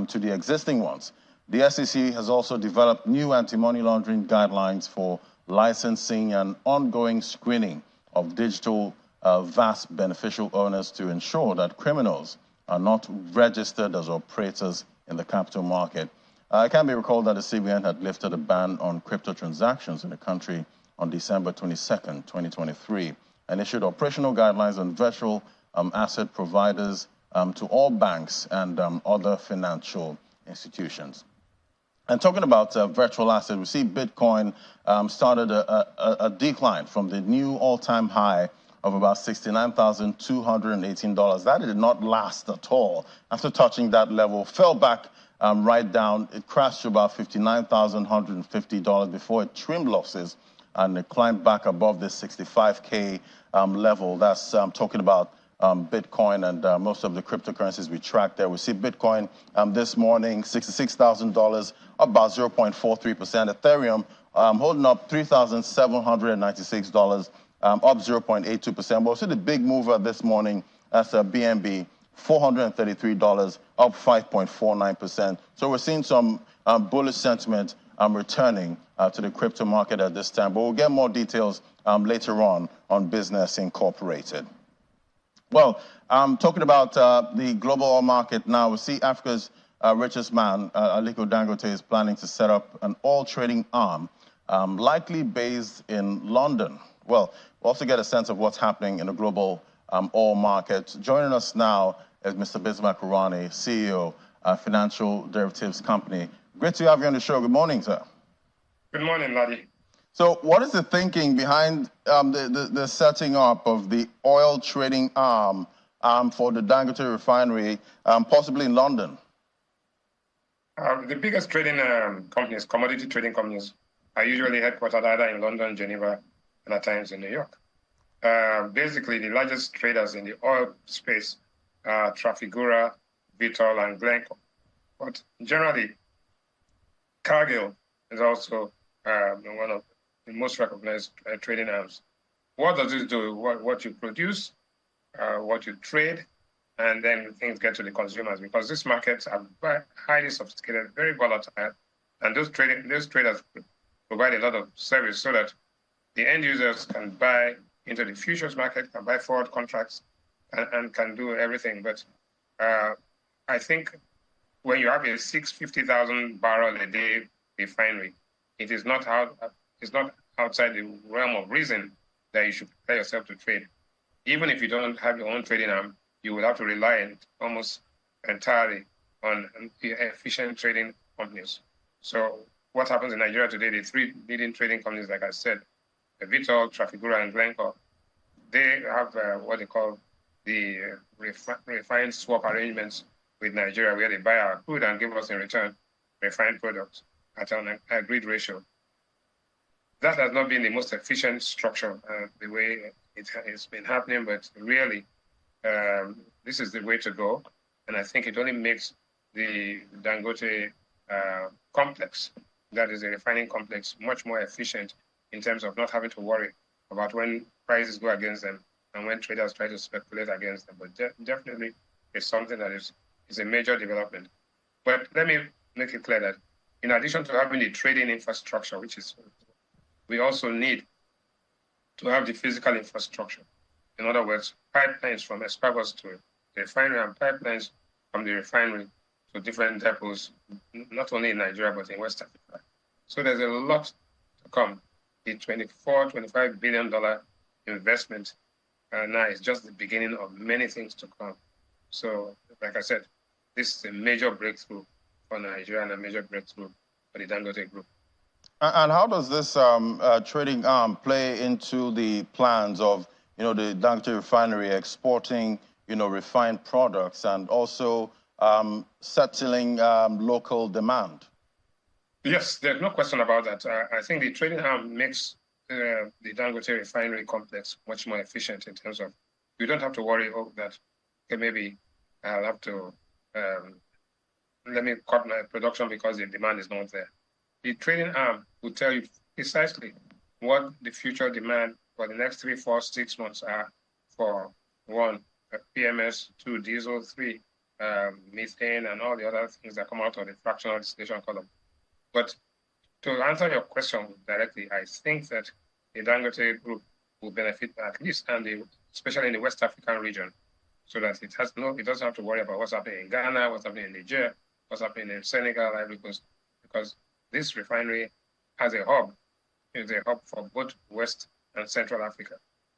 to the existing ones. The SEC has also developed new anti-money laundering guidelines for licensing and ongoing screening of digital VAS beneficial owners to ensure that criminals are not registered as operators in the capital market. It can be recalled that the CBN had lifted a ban on crypto transactions in the country on December 22nd, 2023, and issued operational guidelines on virtual asset providers to all banks and other financial institutions. And talking about virtual assets, we see Bitcoin started a decline from the new all-time high of about $69,218. That did not last at all. After touching that level, fell back right down. It crashed to about $59,150 before it trimmed losses, and it climbed back above the 65K level. That's talking about Bitcoin and most of the cryptocurrencies we track there. We see Bitcoin this morning, $66,000, about 0.43%. Ethereum holding up $3,796, up 0.82%. But we see the big mover this morning, that's BNB, $433, up 5.49%. So we're seeing some bullish sentiment returning to the crypto market at this time. But we'll get more details later on Business Incorporated. Well, talking about the global oil market now, we see Africa's richest man, Aliko Dangote, is planning to set up an oil trading arm, likely based in London. Well, we'll also get a sense of what's happening in the global oil market. Joining us now is Mr. Bismarck Urani, CEO of Financial Derivatives Company. Great to have you on the show. Good morning, sir. Good morning, Ladi. So what is the thinking behind the setting up of the oil trading arm for the Dangote refinery, possibly in London? The biggest trading companies, commodity trading companies, are usually headquartered either in London, Geneva, and at times in New York. Basically, the largest traders in the oil space are Trafigura, Vitol, and Glencore. But generally, Cargill is also one of the most recognized trading arms. What does this do? What you produce, what you trade, and then things get to the consumers, because these markets are highly sophisticated, very volatile, and those traders provide a lot of service so that the end users can buy into the futures market, can buy forward contracts, and can do everything. But I think when you have a 650,000 barrel a day refinery, it is not outside the realm of reason that you should prepare yourself to trade. Even if you don't have your own trading arm, you will have to rely almost entirely on efficient trading companies. So what happens in Nigeria today, the 3 leading trading companies, like I said, Vitol, Trafigura, and Glencore, they have what they call the refined swap arrangements with Nigeria, where they buy our crude and give us in return refined products at an agreed ratio. That has not been the most efficient structure the way it's been happening, but really, this is the way to go. And I think it only makes the Dangote complex that is a refining complex much more efficient in terms of not having to worry about when prices go against them and when traders try to speculate against them. But definitely it's something that is a major development. But let me make it clear that in addition to having the trading infrastructure, which is, we also need to have the physical infrastructure. In other words, pipelines from escravos to the refinery and pipelines from the refinery to different depots, not only in Nigeria, but in West Africa. So there's a lot to come. The $24-25 billion investment now is just the beginning of many things to come. So, like I said, this is a major breakthrough for Nigeria and a major breakthrough for the Dangote Group. And how does this trading arm play into the plans of, the Dangote refinery exporting, refined products and also settling local demand? Yes, there's no question about that. I think the trading arm makes the Dangote refinery complex much more efficient in terms of, you don't have to worry that, okay, maybe I'll have to, let me cut my production because the demand is not there. The trading arm will tell you precisely what the future demand for the next 3, 4, 6 months are for 1, PMS, 2, diesel, 3, methane, and all the other things that come out of the fractional distillation column. But to answer your question directly, I think that the Dangote Group will benefit at least, and especially in the West African region, so that it doesn't have to worry about what's happening in Ghana, what's happening in Niger, what's happening in Senegal, Ivory Coast, because this refinery has a hub. It's a hub for both West and Central Africa.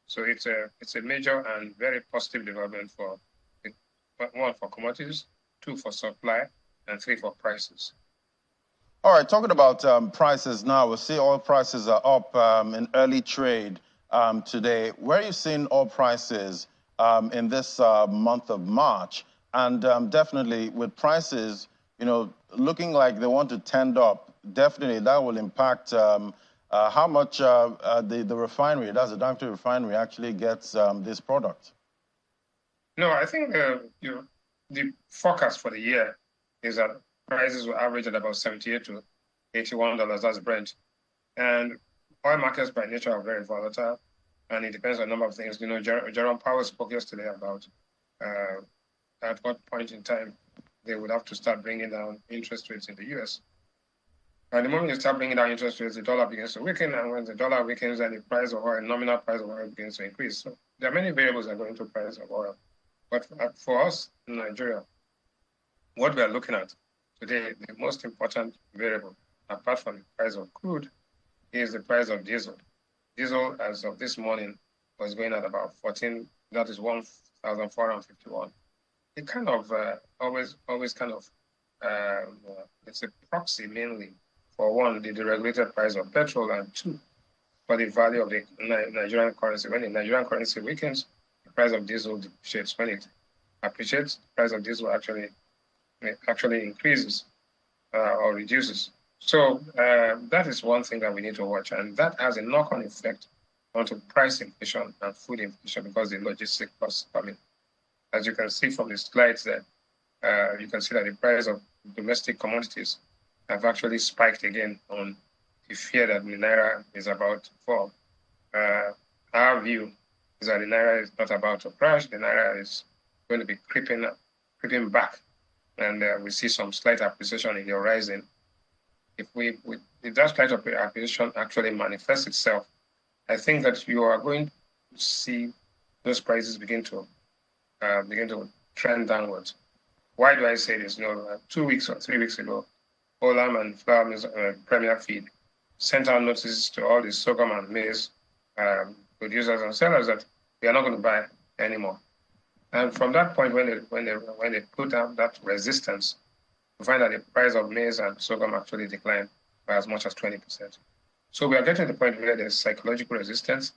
So it's a major and very positive development for 1, for commodities, 2, for supply, and 3, for prices. All right, talking about prices now, we see oil prices are up in early trade today. Where are you seeing oil prices in this month of March? And definitely with prices, looking like they want to tend up, definitely that will impact how much the refinery, that's the Dangote refinery, actually gets this product. No, I think the forecast for the year is that prices will average at about $78 to $81, that's Brent. And oil markets by nature are very volatile, and it depends on a number of things. Jerome Powell spoke yesterday about at what point in time they would have to start bringing down interest rates in the US. And the moment you start bringing down interest rates, the dollar begins to weaken, and when the dollar weakens, then the price of oil, nominal price of oil, begins to increase. So there are many variables that go into price of oil. But for us in Nigeria, what we are looking at today, the most important variable, apart from the price of crude, is the price of diesel. Diesel, as of this morning, was going at about 14, that is 1,451. It kind of always kind of, it's a proxy mainly for 1, the deregulated price of petrol, and 2, for the value of the Nigerian currency. When the Nigerian currency weakens, the price of diesel depreciates. When it appreciates, the price of diesel actually increases or reduces. So that is one thing that we need to watch, and that has a knock-on effect onto price inflation and food inflation because the logistic costs come in. As you can see from the slides there, you can see that the price of domestic commodities have actually spiked again on the fear that the Naira is about to fall. Our view is that the Naira is not about to crash. The Naira is going to be creeping back, and we see some slight appreciation in the horizon. If that slight appreciation actually manifests itself, I think that you are going to see those prices begin to trend downwards. Why do I say this? 2 weeks or 3 weeks ago, Olam and Flour Mills Premier Feed sent out notices to all the sorghum and maize producers and sellers that we are not going to buy anymore. And from that point, when they put out that resistance, we find that the price of maize and sorghum actually declined by as much as 20%. So we are getting to the point where there's psychological resistance,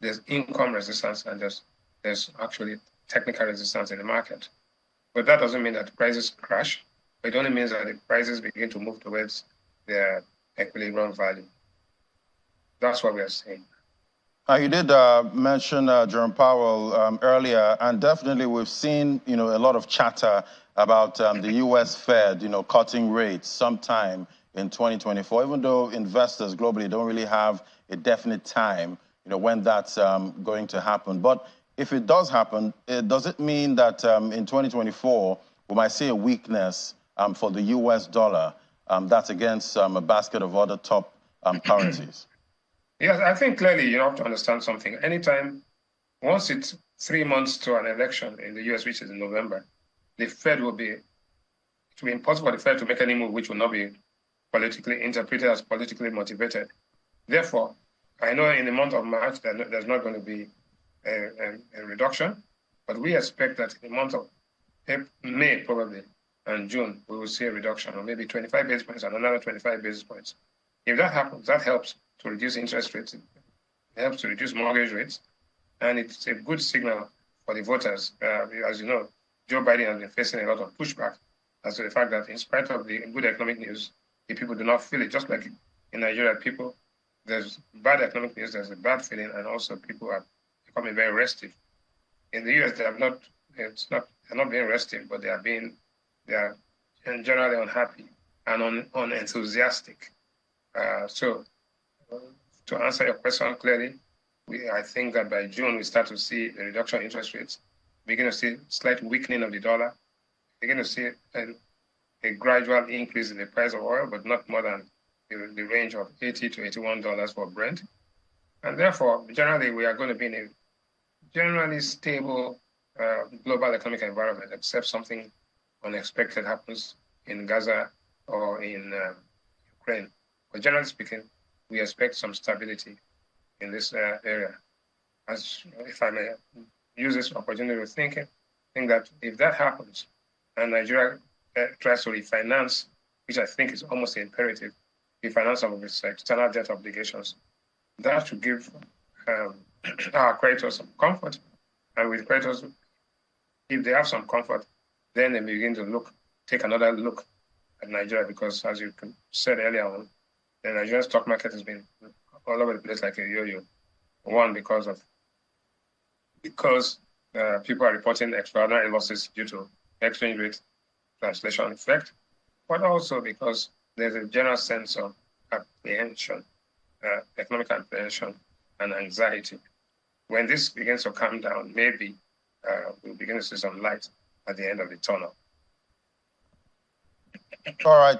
there's income resistance, and there's actually technical resistance in the market. But that doesn't mean that prices crash. It only means that the prices begin to move towards their equilibrium value. That's what we are saying. You did mention Jerome Powell earlier, and definitely we've seen, a lot of chatter about the U.S. Fed, cutting rates sometime, in 2024, even though investors globally don't really have a definite time, when that's going to happen. But if it does happen, does it mean that in 2024 we might see a weakness for the US dollar that's against a basket of other top currencies? Yes, I think clearly you have to understand something. Anytime, once it's 3 months to an election in the US, which is in November, the Fed it will be impossible for the Fed to make any move which will not be politically interpreted as politically motivated. Therefore, I know in the month of March there's not going to be a reduction, but we expect that in the month of May probably and June, we will see a reduction of maybe 25 basis points and another 25 basis points. If that happens, that helps to reduce interest rates, it helps to reduce mortgage rates, and it's a good signal for the voters. As you know, Joe Biden has been facing a lot of pushback as to the fact that in spite of the good economic news, the people do not feel it. Just like in Nigeria, there's bad economic news, there's a bad feeling, and also people are becoming very restive. In the US, they're not being restive, but they are generally unhappy and unenthusiastic. So to answer your question clearly, I think that by June we start to see a reduction in interest rates, begin to see slight weakening of the dollar, begin to see a gradual increase in the price of oil, but not more than the range of $80 to $81 for Brent. And therefore, generally, we are going to be in a generally stable global economic environment, except something unexpected happens in Gaza or in Ukraine. But generally speaking, we expect some stability in this area. As if I may use this opportunity to think that if that happens and Nigeria tries to refinance, which I think is almost imperative, refinance some of its external debt obligations, that should give our creditors some comfort. And with creditors, if they have some comfort, then they begin to take another look at Nigeria, because as you said earlier on, the Nigerian stock market has been all over the place like a yo-yo. One, because people are reporting extraordinary losses due to exchange rate translation effect, but also because there's a general sense of apprehension, economic apprehension and anxiety. When this begins to calm down, maybe we'll begin to see some light at the end of the tunnel. All right,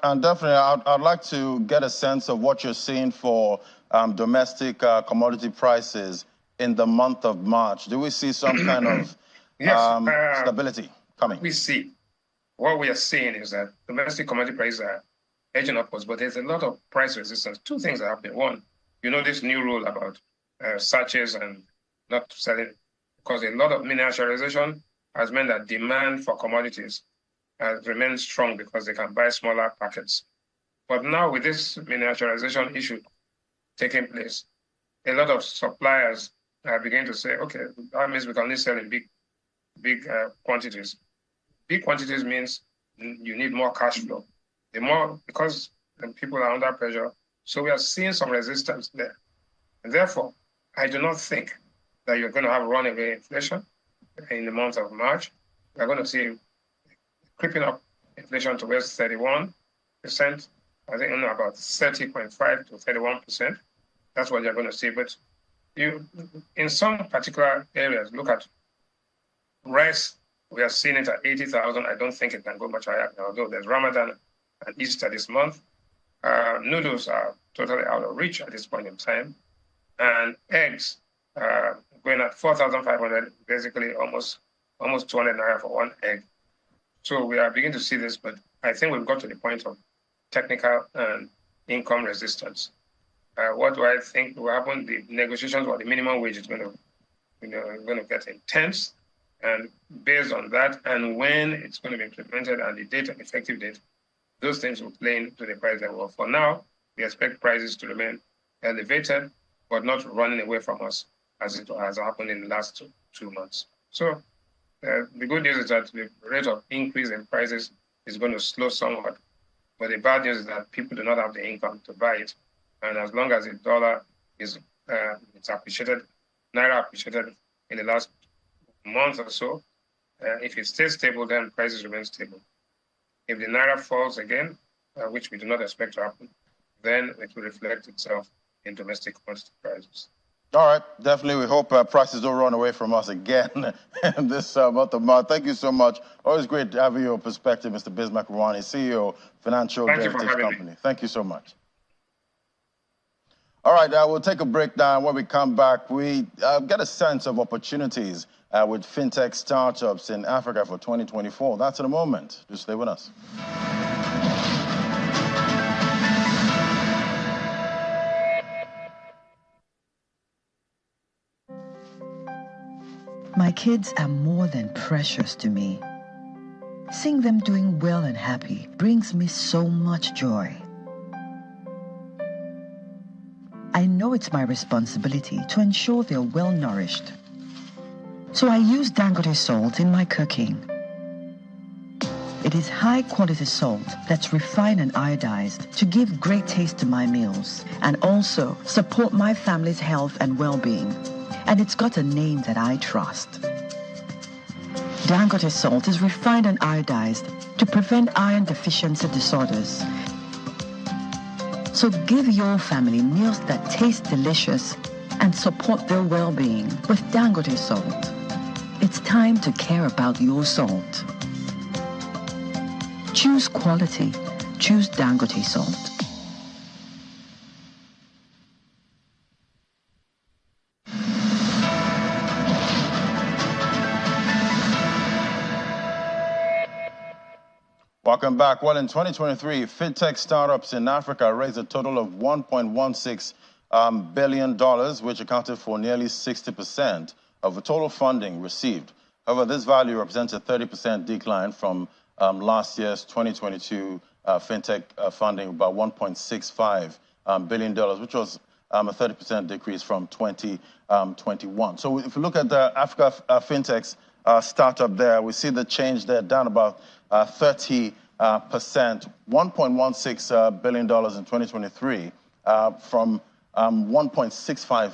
and definitely, I'd like to get a sense of what you're seeing for domestic commodity prices in the month of March. Do we see some kind of stability coming? What we are seeing is that domestic commodity prices are edging upwards, but there's a lot of price resistance. Two things are happening. One, this new rule about sachets and not selling, because a lot of miniaturization has meant that demand for commodities has remained strong because they can buy smaller packets. But now with this miniaturization issue taking place, a lot of suppliers are beginning to say, okay, that means we can only sell in big quantities. Big quantities means you need more cash flow. Because people are under pressure, so we are seeing some resistance there. And therefore, I do not think that you're going to have runaway inflation in the month of March. We're going to see creeping up inflation towards 31%. I think about 30.5 to 31%. That's what you're going to see. But in some particular areas, look at rice. We are seeing it at 80,000. I don't think it can go much higher, although there's Ramadan and Easter this month. Noodles are totally out of reach at this point in time. And eggs going at 4,500, basically almost 200 naira for one egg. So we are beginning to see this, but I think we've got to the point of technical and income resistance. What do I think will happen? The negotiations for the minimum wage is going to get intense. And based on that, and when it's going to be implemented and the date, effective date, those things will play into the price level. For now, we expect prices to remain elevated, but not running away from us as it has happened in the last 2 months. So the good news is that the rate of increase in prices is going to slow somewhat. But the bad news is that people do not have the income to buy it. And as long as the dollar is it's appreciated, Naira appreciated in the last month or so, if it stays stable, then prices remain stable. If the Naira falls again, which we do not expect to happen, then it will reflect itself in domestic commodity prices. All right, definitely. We hope prices don't run away from us again in this month of March. Thank you so much. Always great to have your perspective, Mr. Bismarck Rouhani, CEO, Financial Derivatives Company. Thank you so much. All right, we'll take a break now. When we come back, we get a sense of opportunities with fintech startups in Africa for 2024. That's in a moment. Just stay with us. My kids are more than precious to me. Seeing them doing well and happy brings me so much joy. I know it's my responsibility to ensure they're well nourished. So I use Dangote salt in my cooking. It is high quality salt that's refined and iodized to give great taste to my meals and also support my family's health and well-being. And it's got a name that I trust. Dangote salt is refined and iodized to prevent iron deficiency disorders. So give your family meals that taste delicious and support their well-being with Dangote salt. It's time to care about your salt. Choose quality. Choose Dangote salt. Welcome back. Well, in 2023, fintech startups in Africa raised a total of $1.16 billion, which accounted for nearly 60% of the total funding received. However, this value represents a 30% decline from last year's 2022 fintech funding, about $1.65 billion, which was a 30% decrease from 2021. So if you look at the Africa fintechs startup there, we see the change there down about 30%, $1.16 billion in 2023 from $1.65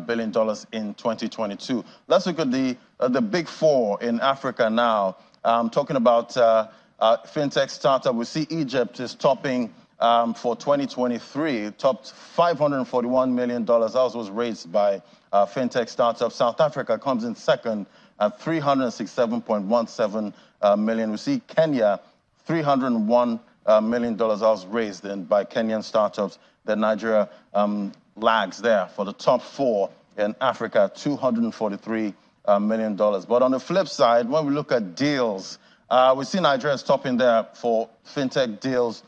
billion in 2022. Let's look at the big four in Africa now. Talking about fintech startup, we see Egypt is topping for 2023, topped $541 million. That was raised by fintech startup. South Africa comes in second at $367.17 million. We see Kenya, $301 million was raised by Kenyan startups. Then Nigeria lags there for the top four in Africa, $243 million. But on the flip side, when we look at deals, we see Nigeria topping there for fintech deals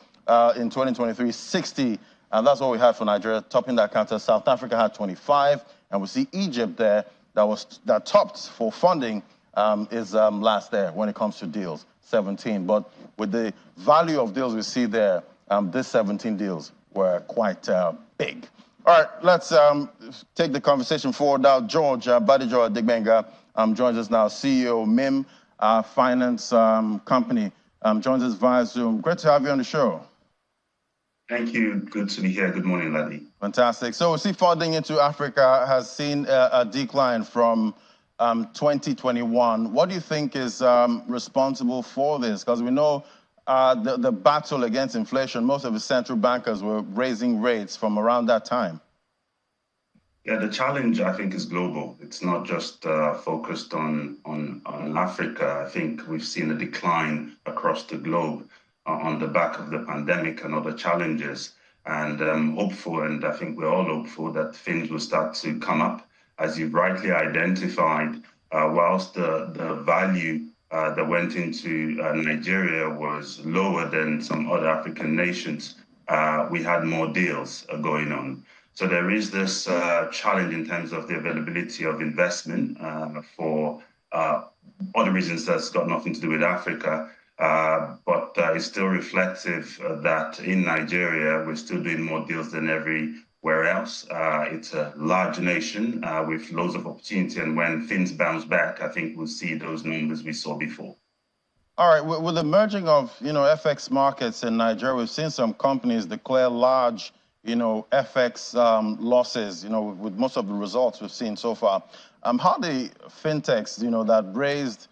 in 2023, 60, and that's what we had for Nigeria, topping that counter. South Africa had 25, and we see Egypt there that topped for funding is last there when it comes to deals, 17. But with the value of deals we see there, these 17 deals were quite big. All right, let's take the conversation forward now. George Badijo Digbenga joins us now, CEO MIM Finance Company, joins us via Zoom. Great to have you on the show. Thank you. Good to be here. Good morning, Ladi. Fantastic. So we see funding into Africa has seen a decline from 2021. What do you think is responsible for this? Because we know the battle against inflation, most of the central bankers were raising rates from around that time. Yeah, the challenge, I think, is global. It's not just focused on Africa. I think we've seen a decline across the globe on the back of the pandemic and other challenges. And I'm hopeful, and I think we're all hopeful, that things will start to come up. As you've rightly identified, whilst the value that went into Nigeria was lower than some other African nations, we had more deals going on. So there is this challenge in terms of the availability of investment for other reasons that's got nothing to do with Africa. But it's still reflective that in Nigeria, we're still doing more deals than everywhere else. It's a large nation with loads of opportunity. And when things bounce back, I think we'll see those numbers we saw before. All right, with the merging of, FX markets in Nigeria, we've seen some companies declare large, FX losses, with most of the results we've seen so far. How the fintechs, that raised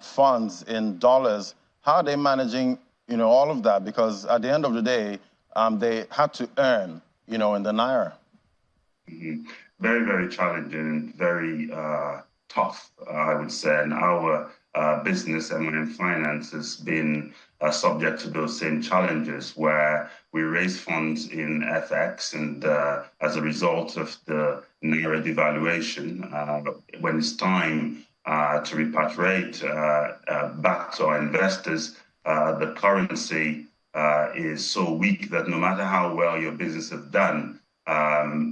funds in dollars, how are they managing all of that, because at the end of the day, they had to earn, in the naira. Mm-hmm. Very, very challenging and very tough, I would say. And our business, M&M Finance, has been subject to those same challenges where we raise funds in FX, and as a result of the naira devaluation, when it's time to repatriate back to our investors, the currency is so weak that no matter how well your business has done,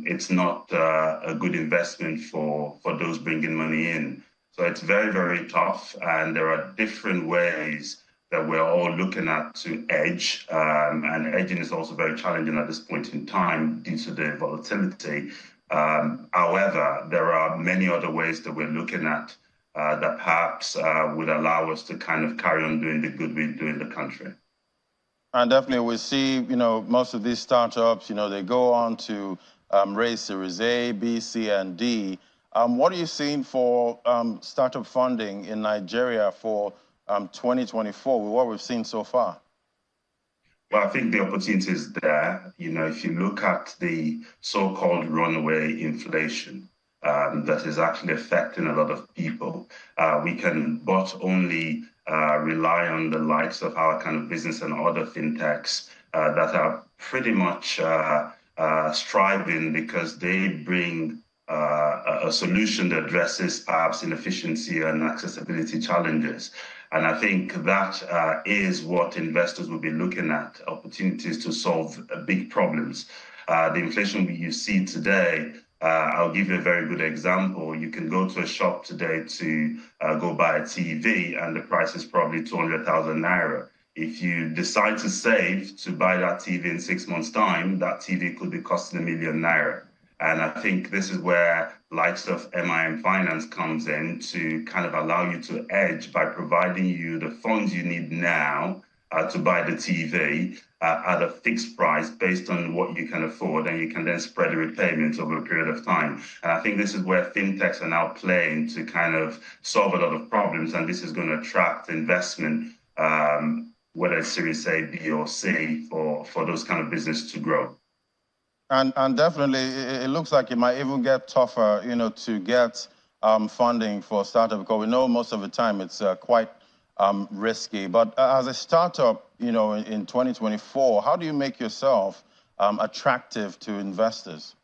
it's not a good investment for those bringing money in. So it's very, very tough, and there are different ways that we're all looking at to edge, and edging is also very challenging at this point in time due to the volatility. However, there are many other ways that we're looking at that perhaps would allow us to kind of carry on doing the good we do in the country. And definitely we see, most of these startups, they go on to raise Series A, B, C, and D. What are you seeing for startup funding in Nigeria for 2024 with what we've seen so far? Well, I think the opportunity is there. If you look at the so-called runaway inflation that is actually affecting a lot of people, we can but only rely on the likes of our kind of business and other fintechs that are pretty much striving, because they bring a solution that addresses perhaps inefficiency and accessibility challenges. And I think that is what investors will be looking at, opportunities to solve big problems. The inflation you see today, I'll give you a very good example. You can go to a shop today to go buy a TV, and the price is probably 200,000 naira. If you decide to save to buy that TV in 6 months' time, that TV could be costing 1 million naira. And I think this is where likes of M&M Finance comes in to kind of allow you to edge by providing you the funds you need now to buy the TV at a fixed price based on what you can afford, and you can then spread the repayments over a period of time. And I think this is where fintechs are now playing to kind of solve a lot of problems, and this is going to attract investment, whether it's Series A, B, or C, for those kind of business to grow. And definitely, it looks like it might even get tougher, to get funding for startup, because we know most of the time it's quite risky. But as a startup, in 2024, how do you make yourself attractive to investors?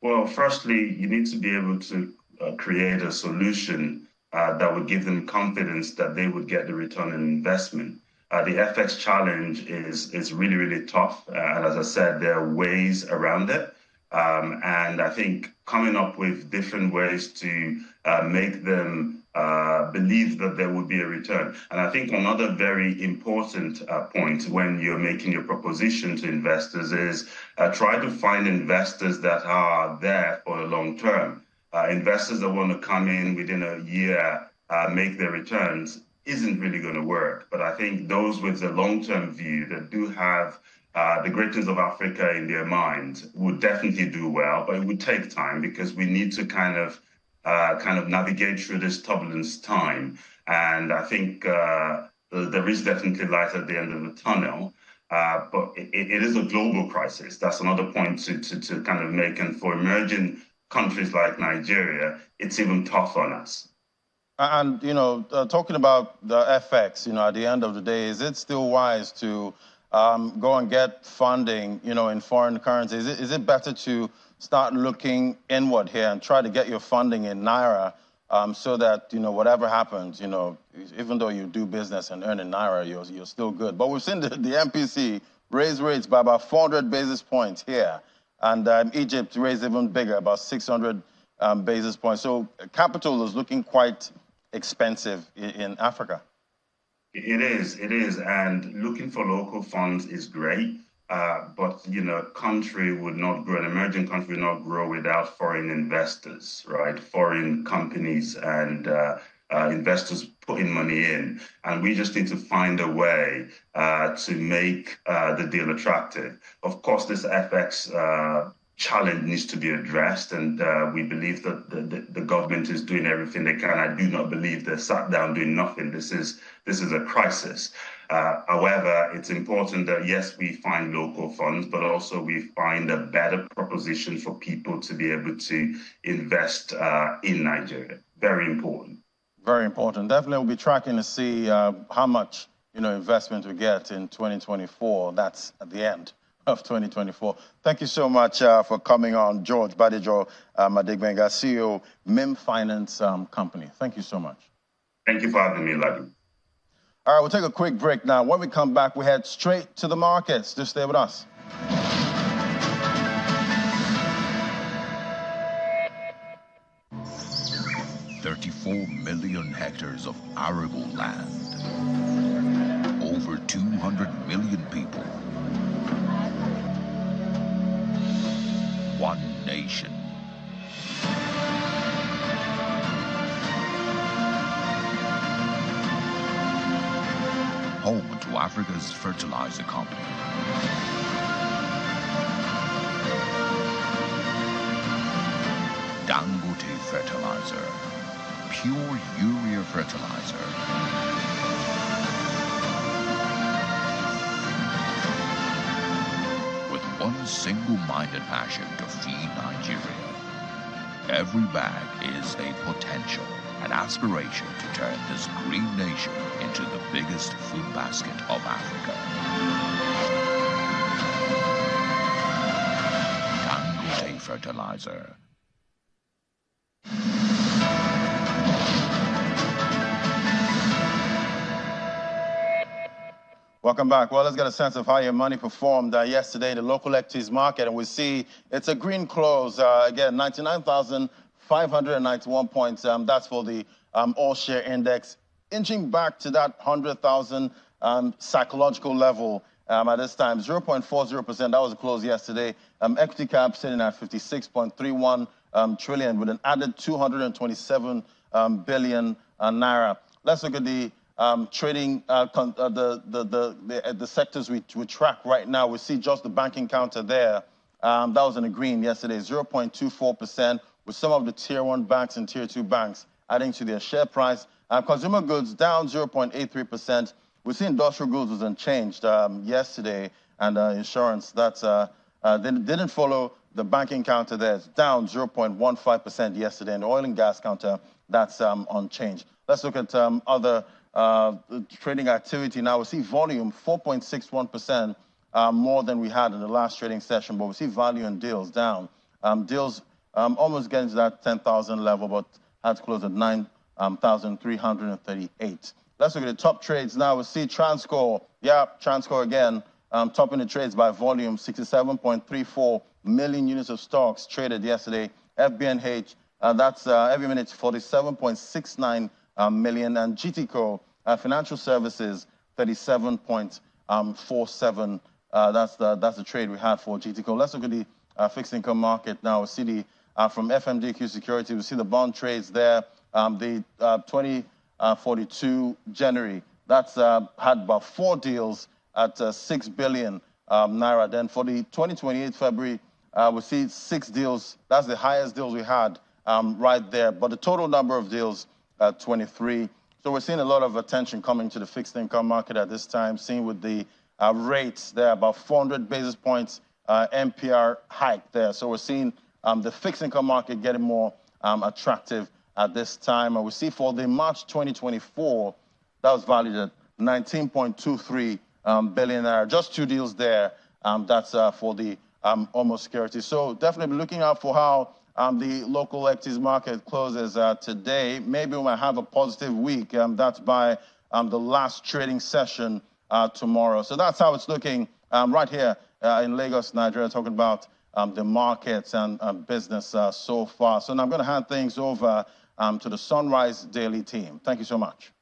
Well, firstly, you need to be able to create a solution that would give them confidence that they would get the return on investment. The FX challenge is really, really tough. And as I said, there are ways around it. And I think coming up with different ways to make them believe that there would be a return. And I think another very important point when you're making your proposition to investors is try to find investors that are there for the long term. Investors that want to come in within a year, make their returns, isn't really going to work. But I think those with the long-term view that do have the greatness of Africa in their mind would definitely do well, but it would take time, because we need to kind of navigate through this turbulence time. And I think there is definitely light at the end of the tunnel, but it is a global crisis. That's another point to kind of make. And for emerging countries like Nigeria, it's even tougher on us. And, talking about the FX, at the end of the day, is it still wise to go and get funding, in foreign currencies? Is it better to start looking inward here and try to get your funding in naira, so that, whatever happens, even though you do business and earn in naira, you're still good? But we've seen the MPC raise rates by about 400 basis points here, and Egypt raised even bigger, about 600 basis points. So capital is looking quite expensive in Africa. It is, and looking for local funds is great, but country would not grow, an emerging country would not grow without foreign investors, right? Foreign companies and investors putting money in, and we just need to find a way to make the deal attractive. Of course, this FX challenge needs to be addressed, and we believe that the government is doing everything they can. I do not believe they're sat down doing nothing. This is a crisis. However, it's important that, yes, we find local funds, but also we find a better proposition for people to be able to invest in Nigeria. Very important. Very important. Definitely we'll be tracking to see how much investment we get in 2024. That's at the end of 2024. Thank you so much for coming on, George Badijo Madigbenga, CEO, MIM Finance Company. Thank you so much. Thank you for having me, Ladu. All right, we'll take a quick break now. When we come back, we head straight to the markets. Just stay with us. $34 million hectares of arable land. Over 200 million people. One nation. Home to Africa's fertilizer company. Dangote Fertilizer. Pure urea fertilizer. With one single-minded passion to feed Nigeria. Every bag is a potential, an aspiration to turn this green nation into the biggest food basket of Africa. Dangote Fertilizer. Welcome back. Well, let's get a sense of how your money performed yesterday in the local equities market. And we see it's a green close. Again, 99,591 points. That's for the all-share index. Inching back to that 100,000 psychological level at this time. 0.40%. That was the close yesterday. Equity cap sitting at 56.31 trillion with an added 227 billion naira. Let's look at the trading, the sectors we track right now. We see just the banking counter there. That was in the green yesterday, 0.24%, with some of the tier 1 banks and tier 2 banks adding to their share price. Consumer goods down 0.83%. We see industrial goods was unchanged yesterday, and insurance didn't follow the banking counter there. It's down 0.15% yesterday, and the oil and gas counter, that's unchanged. Let's look at other trading activity now. We see volume 4.61% more than we had in the last trading session, but we see value and deals down. Deals almost getting to that 10,000 level, but had to close at 9,338. Let's look at the top trades now. We see Transcore. Yeah, Transcore again, topping the trades by volume, 67.34 million units of stocks traded yesterday. FBNH, that's every minute 47.69 million, and GTCO, financial services, 37.47. That's the trade we had for GTCO. Let's look at the fixed income market now. We see the from FMDQ Security, we see the bond trades there. The 2042 January, that's had about 4 deals at 6 billion naira. Then for the 2028 February, we see 6 deals. That's the highest deals we had right there. But the total number of deals, 23. So we're seeing a lot of attention coming to the fixed income market at this time, seeing with the rates there, about 400 basis points MPR hike there. So we're seeing the fixed income market getting more attractive at this time. And we see for the March 2024, that was valued at 19.23 billion naira. Just 2 deals there. That's for the almost security. So definitely looking out for how the local equities market closes today. Maybe we might have a positive week. That's by the last trading session tomorrow. So that's how it's looking right here in Lagos, Nigeria, talking about the markets and business so far. So now I'm going to hand things over to the Sunrise Daily team. Thank you so much.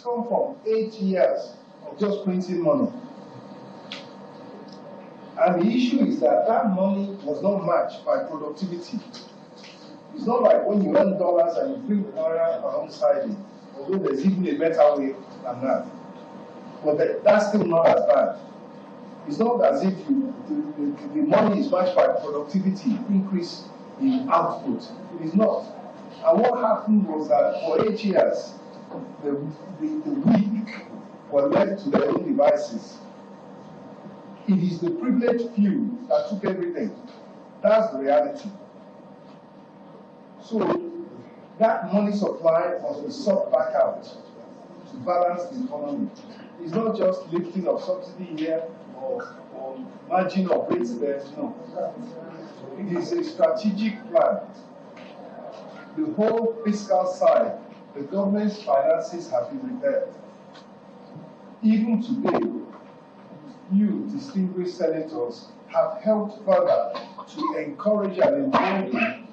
come from 8 years of just printing money. And the issue is that that money was not matched by productivity. It's not like when you earn dollars and you bring the naira alongside it, although there's even a better way than that. But that's still not as bad. It's not as if the money is matched by productivity, increase in output. It is not. And what happened was that for 8 years, the weak were left to their own devices. It is the privileged few that took everything. That's the reality. So that money supply must be sought back out to balance the economy. It's not just lifting of subsidy here or margin of rates there. No. It is a strategic plan. The whole fiscal side, the government's finances have been repaired. Even today, you distinguished senators have helped further to encourage and embolden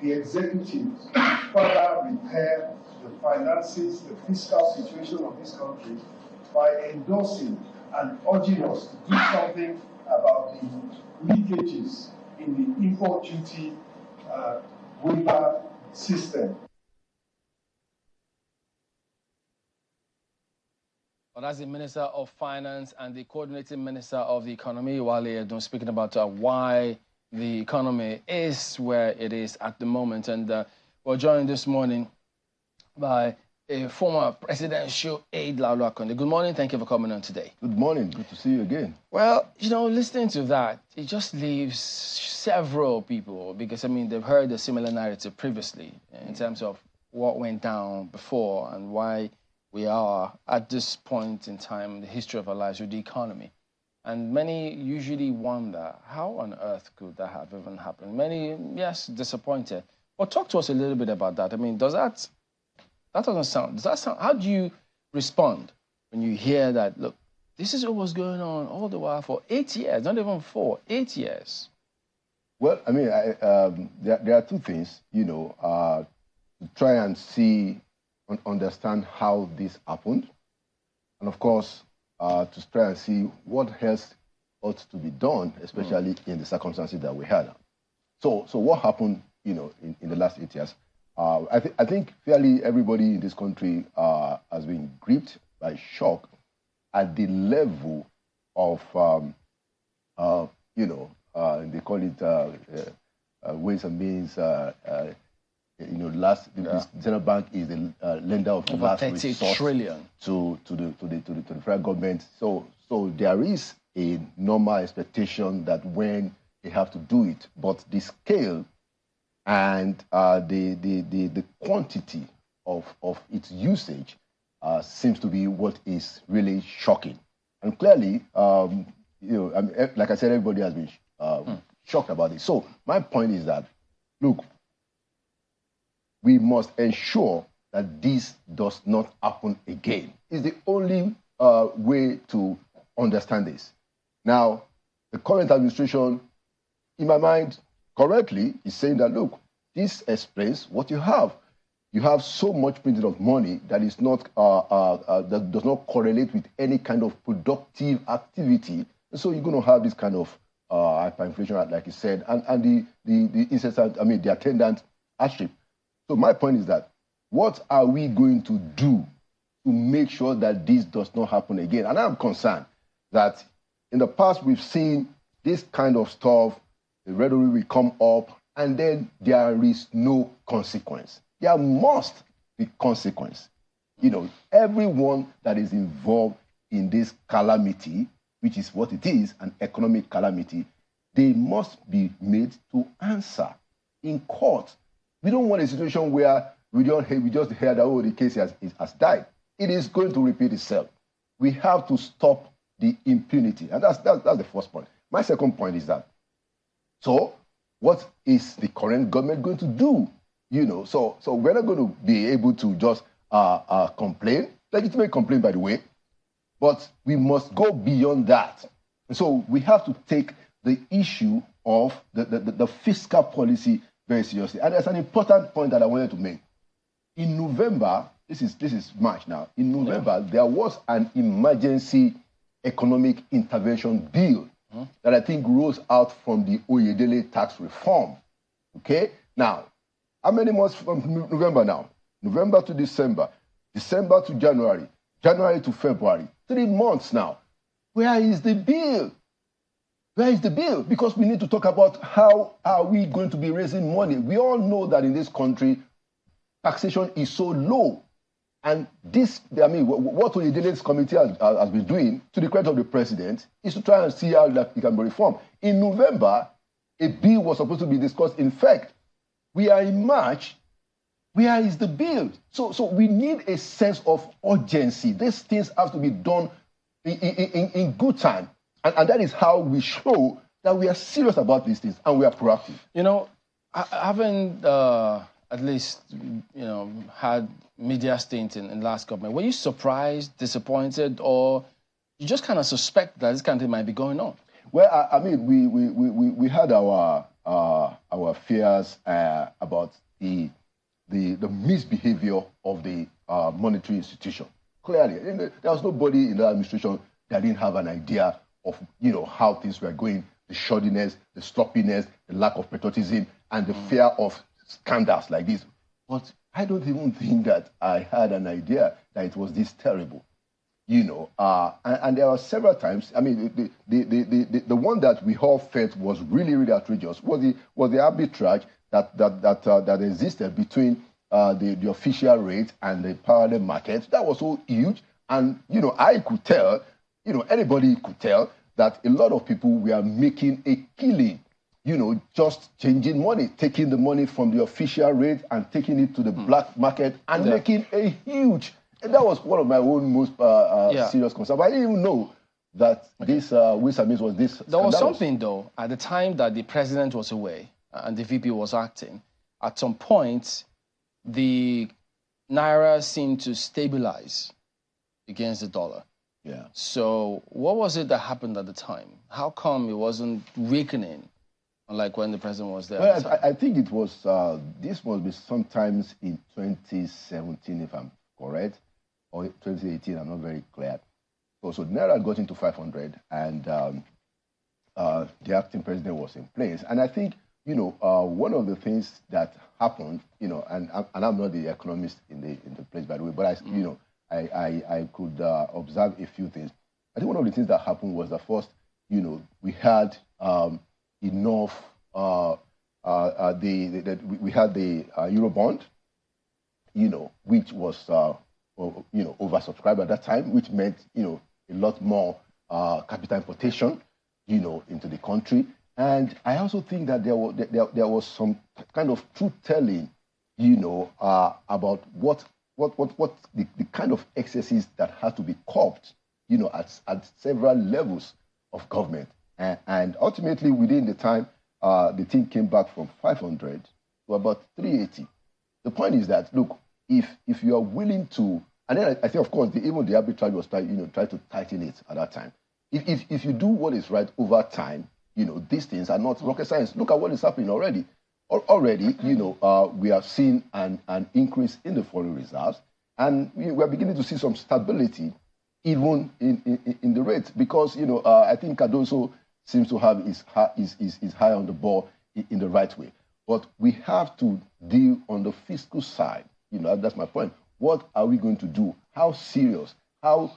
the executive to further repair the finances, the fiscal situation of this country by endorsing and urging us to do something about the leakages in the import duty waiver system. Well, that's the Minister of Finance and the Coordinating Minister of the Economy, Wale Edun, speaking about why the economy is where it is at the moment. And we're joined this morning by a former presidential aide, Laulu Akonde. Good morning. Thank you for coming on today. Good morning. Good to see you again. Well, you know, listening to that, it just leaves several people, because, I mean, they've heard a similar narrative previously in terms of what went down before and why we are at this point in time in the history of our lives with the economy. And many usually wonder, how on earth could that have even happened? Many, yes, disappointed. But talk to us a little bit about that. I mean, does that doesn't sound, does that sound, how do you respond when you hear that, look, this is what was going on all the while for 8 years, not even 4, 8 years? Well, I mean, there are two things, you know, to try and see and understand how this happened. And of course, to try and see what else ought to be done, especially in the circumstances that we had. So what happened, you know, in the last 8 years? I think fairly everybody in this country has been gripped by shock at the level of, you know, they call it ways and means. You know, the central bank is the lender of the last resort trillion to the federal government. So there is a normal expectation that when they have to do it, but the scale and the quantity of its usage seems to be what is really shocking. And clearly, you know, I mean, like I said, everybody has been shocked about it. So my point is that, look, we must ensure that this does not happen again. It's the only way to understand this. Now, the current administration, in my mind, correctly, is saying that, look, this explains what you have. You have so much printing of money that is not that does not correlate with any kind of productive activity. And so you're going to have this kind of hyperinflation, like you said, and the incessant, I mean, the attendant hardship. So my point is that, what are we going to do to make sure that this does not happen again? And I'm concerned that in the past we've seen this kind of stuff, the rhetoric will come up, and then there is no consequence. There must be consequence. You know, everyone that is involved in this calamity, which is what it is, an economic calamity, they must be made to answer in court. We don't want a situation where we just hear that, oh, the case has died. It is going to repeat itself. We have to stop the impunity. And that's the first point. My second point is that, so what is the current government going to do? You know, so we're not going to be able to just complain, legitimate complaint, by the way, but we must go beyond that. And so we have to take the issue of the fiscal policy very seriously. And there's an important point that I wanted to make. In November, this is March now. In November, there was an emergency economic intervention bill that I think rose out from the Oyedele tax reform. Okay? Now, how many months from November now? November to December, December to January, January to February. 3 months now. Where is the bill? Where is the bill? Because we need to talk about how are we going to be raising money. We all know that in this country, taxation is so low. And this, I mean, what the Oyedele's committee has been doing, to the credit of the president, is to try and see how that it can be reformed. In November, a bill was supposed to be discussed. In fact, we are in March. Where is the bill? So we need a sense of urgency. These things have to be done in good time. And that is how we show that we are serious about these things and we are proactive. You know, I haven't at least, had media stint in last government. Were you surprised, disappointed, or you just kind of suspect that this kind of thing might be going on? Well, I mean, we had our fears about the misbehavior of the monetary institution. Clearly, there was nobody in the administration that didn't have an idea of how things were going, the shoddiness, the sloppiness, the lack of patriotism, and the fear of scandals like this. But I don't even think that I had an idea that it was this terrible. And there are several times. I mean, the one that we all felt was really, really outrageous was the arbitrage that existed between the official rate and the parallel market. That was so huge, and I could tell, anybody could tell that a lot of people were making a killing, just changing money, taking the money from the official rate and taking it to the black market and making a huge. And that was one of my own most serious concerns. But I didn't even know that this Wisamis was this. There was something, though, at the time that the president was away and the VP was acting. At some point, the Naira seemed to stabilize against the dollar. Yeah. So what was it that happened at the time? How come it wasn't weakening, like when the president was there? Well, I think it was, this must be sometimes in 2017, if I'm correct, or 2018, I'm not very clear. So Naira got into 500, and the acting president was in place. And I think, one of the things that happened, and I'm not the economist in the place, by the way, but I could observe a few things. I think one of the things that happened was that first, we had enough. We had the Eurobond, which was oversubscribed at that time, which meant a lot more capital importation, into the country. And I also think that there was some kind of truth telling, about what the kind of excesses that had to be curbed, at several levels of government. And ultimately, within the time, the thing came back from 500 to about 380. The point is that, look, if you are willing to, and then I think, of course, even the arbitrage was try to tighten it at that time. If you do what is right over time, these things are not rocket science. Look at what is happening already. Already, we have seen an increase in the foreign reserves, and we are beginning to see some stability even in the rates, because, I think Cardoso seems to have his high on the ball in the right way. But we have to deal on the fiscal side. That's my point. What are we going to do? How serious? How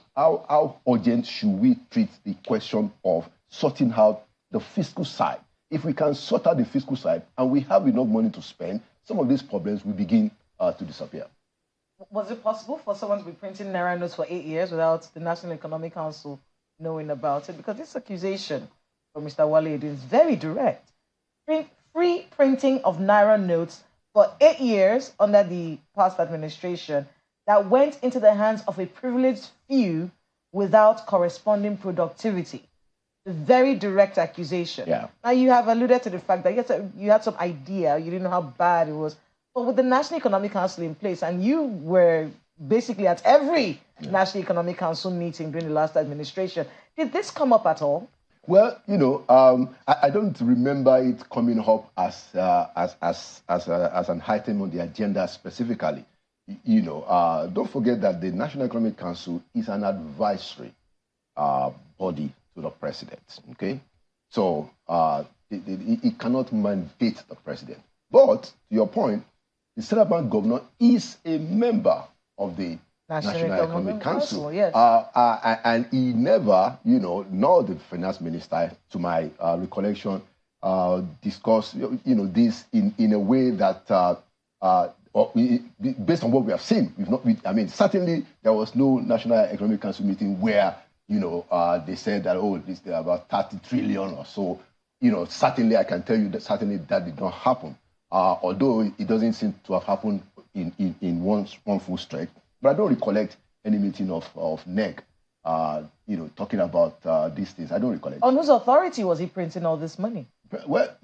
urgent should we treat the question of sorting out the fiscal side? If we can sort out the fiscal side and we have enough money to spend, some of these problems will begin to disappear. Was it possible for someone to be printing Naira notes for 8 years without the National Economic Council knowing about it? Because this accusation from Mr. Wale is very direct. Free printing of Naira notes for 8 years under the past administration that went into the hands of a privileged few without corresponding productivity. A very direct accusation. Yeah. Now, you have alluded to the fact that you had some idea, you didn't know how bad it was. But with the National Economic Council in place, and you were basically at every National Economic Council meeting during the last administration, did this come up at all? Well, I don't remember it coming up as an item on the agenda specifically. don't forget that the National Economic Council is an advisory body to the president. Okay, so it cannot mandate the president. But to your point, the Central Bank governor is a member of the National Economic Council. Yes. And he never, nor the finance minister, to my recollection, discussed, this in a way that, based on what we have seen, certainly there was no National Economic Council meeting where, they said that, this is about 30 trillion or so. Certainly I can tell you that certainly that did not happen. Although it doesn't seem to have happened in one full stretch. But I don't recollect any meeting of NEC, talking about these things. I don't recollect. On whose authority was he printing all this money? Well,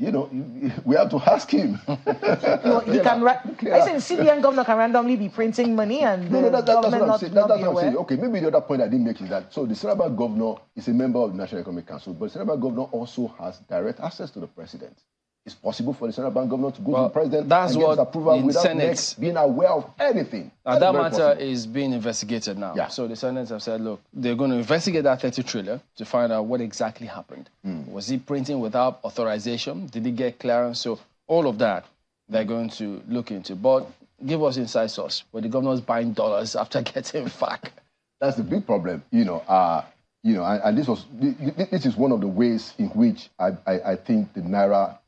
we have to ask him. He can. I said the CBN governor can randomly be printing money and that's what I'm saying. That's what I'm saying. Okay, maybe the other point I didn't make is that so the Central Bank governor is a member of the National Economic Council, but the Central Bank governor also has direct access to the president. It's possible for the Central Bank governor to go to the president and get his approval without NEC being aware of anything. Now, that matter is being investigated now. Yeah. So the Senate have said, look, they're going to investigate that 30 trillion to find out what exactly happened. Was he printing without authorization? Did he get clearance? So all of that they're going to look into. But give us inside source. Were the governors buying dollars after getting FAC? That's the big problem, and this is one of the ways in which I think the Naira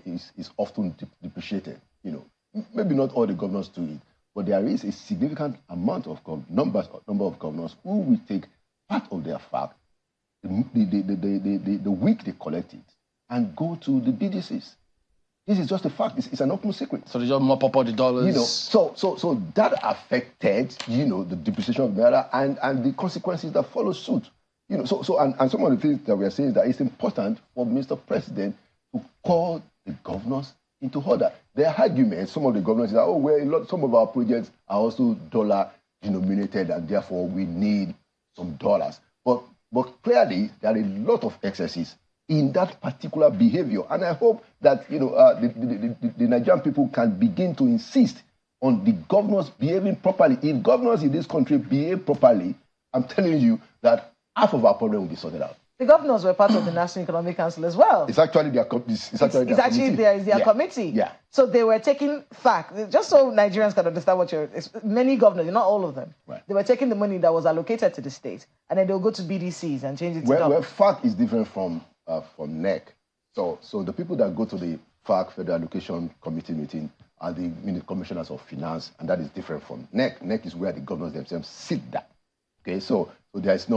is often depreciated. Maybe not all the governors do it, but there is a significant amount of number of governors who will take part of their FAC, the week they collect it, and go to the BDCs. This is just a fact. It's an open secret. So they just mop up all the dollars. So that affected, the depreciation of Naira and the consequences that follow suit. And some of the things that we are saying is that it's important for Mr. President to call the governors into order. Their arguments, some of the governors say, some of our projects are also dollar denominated and therefore we need some dollars. But clearly there are a lot of excesses in that particular behavior. And I hope that the Nigerian people can begin to insist on the governors behaving properly. If governors in this country behave properly, I'm telling you that half of our problem will be sorted out. The governors were part of the National Economic Council as well. It's actually their committee. Yeah. So they were taking FAC, just so Nigerians can understand many governors, not all of them, right. They were taking the money that was allocated to the state, and then they'll go to BDCs and change it to Well, FAC is different from NEC. So the people that go to the FAC, Federal Allocation Committee meeting, are the commissioners of finance, and that is different from NEC. NEC is where the governors themselves sit down. Okay, so there is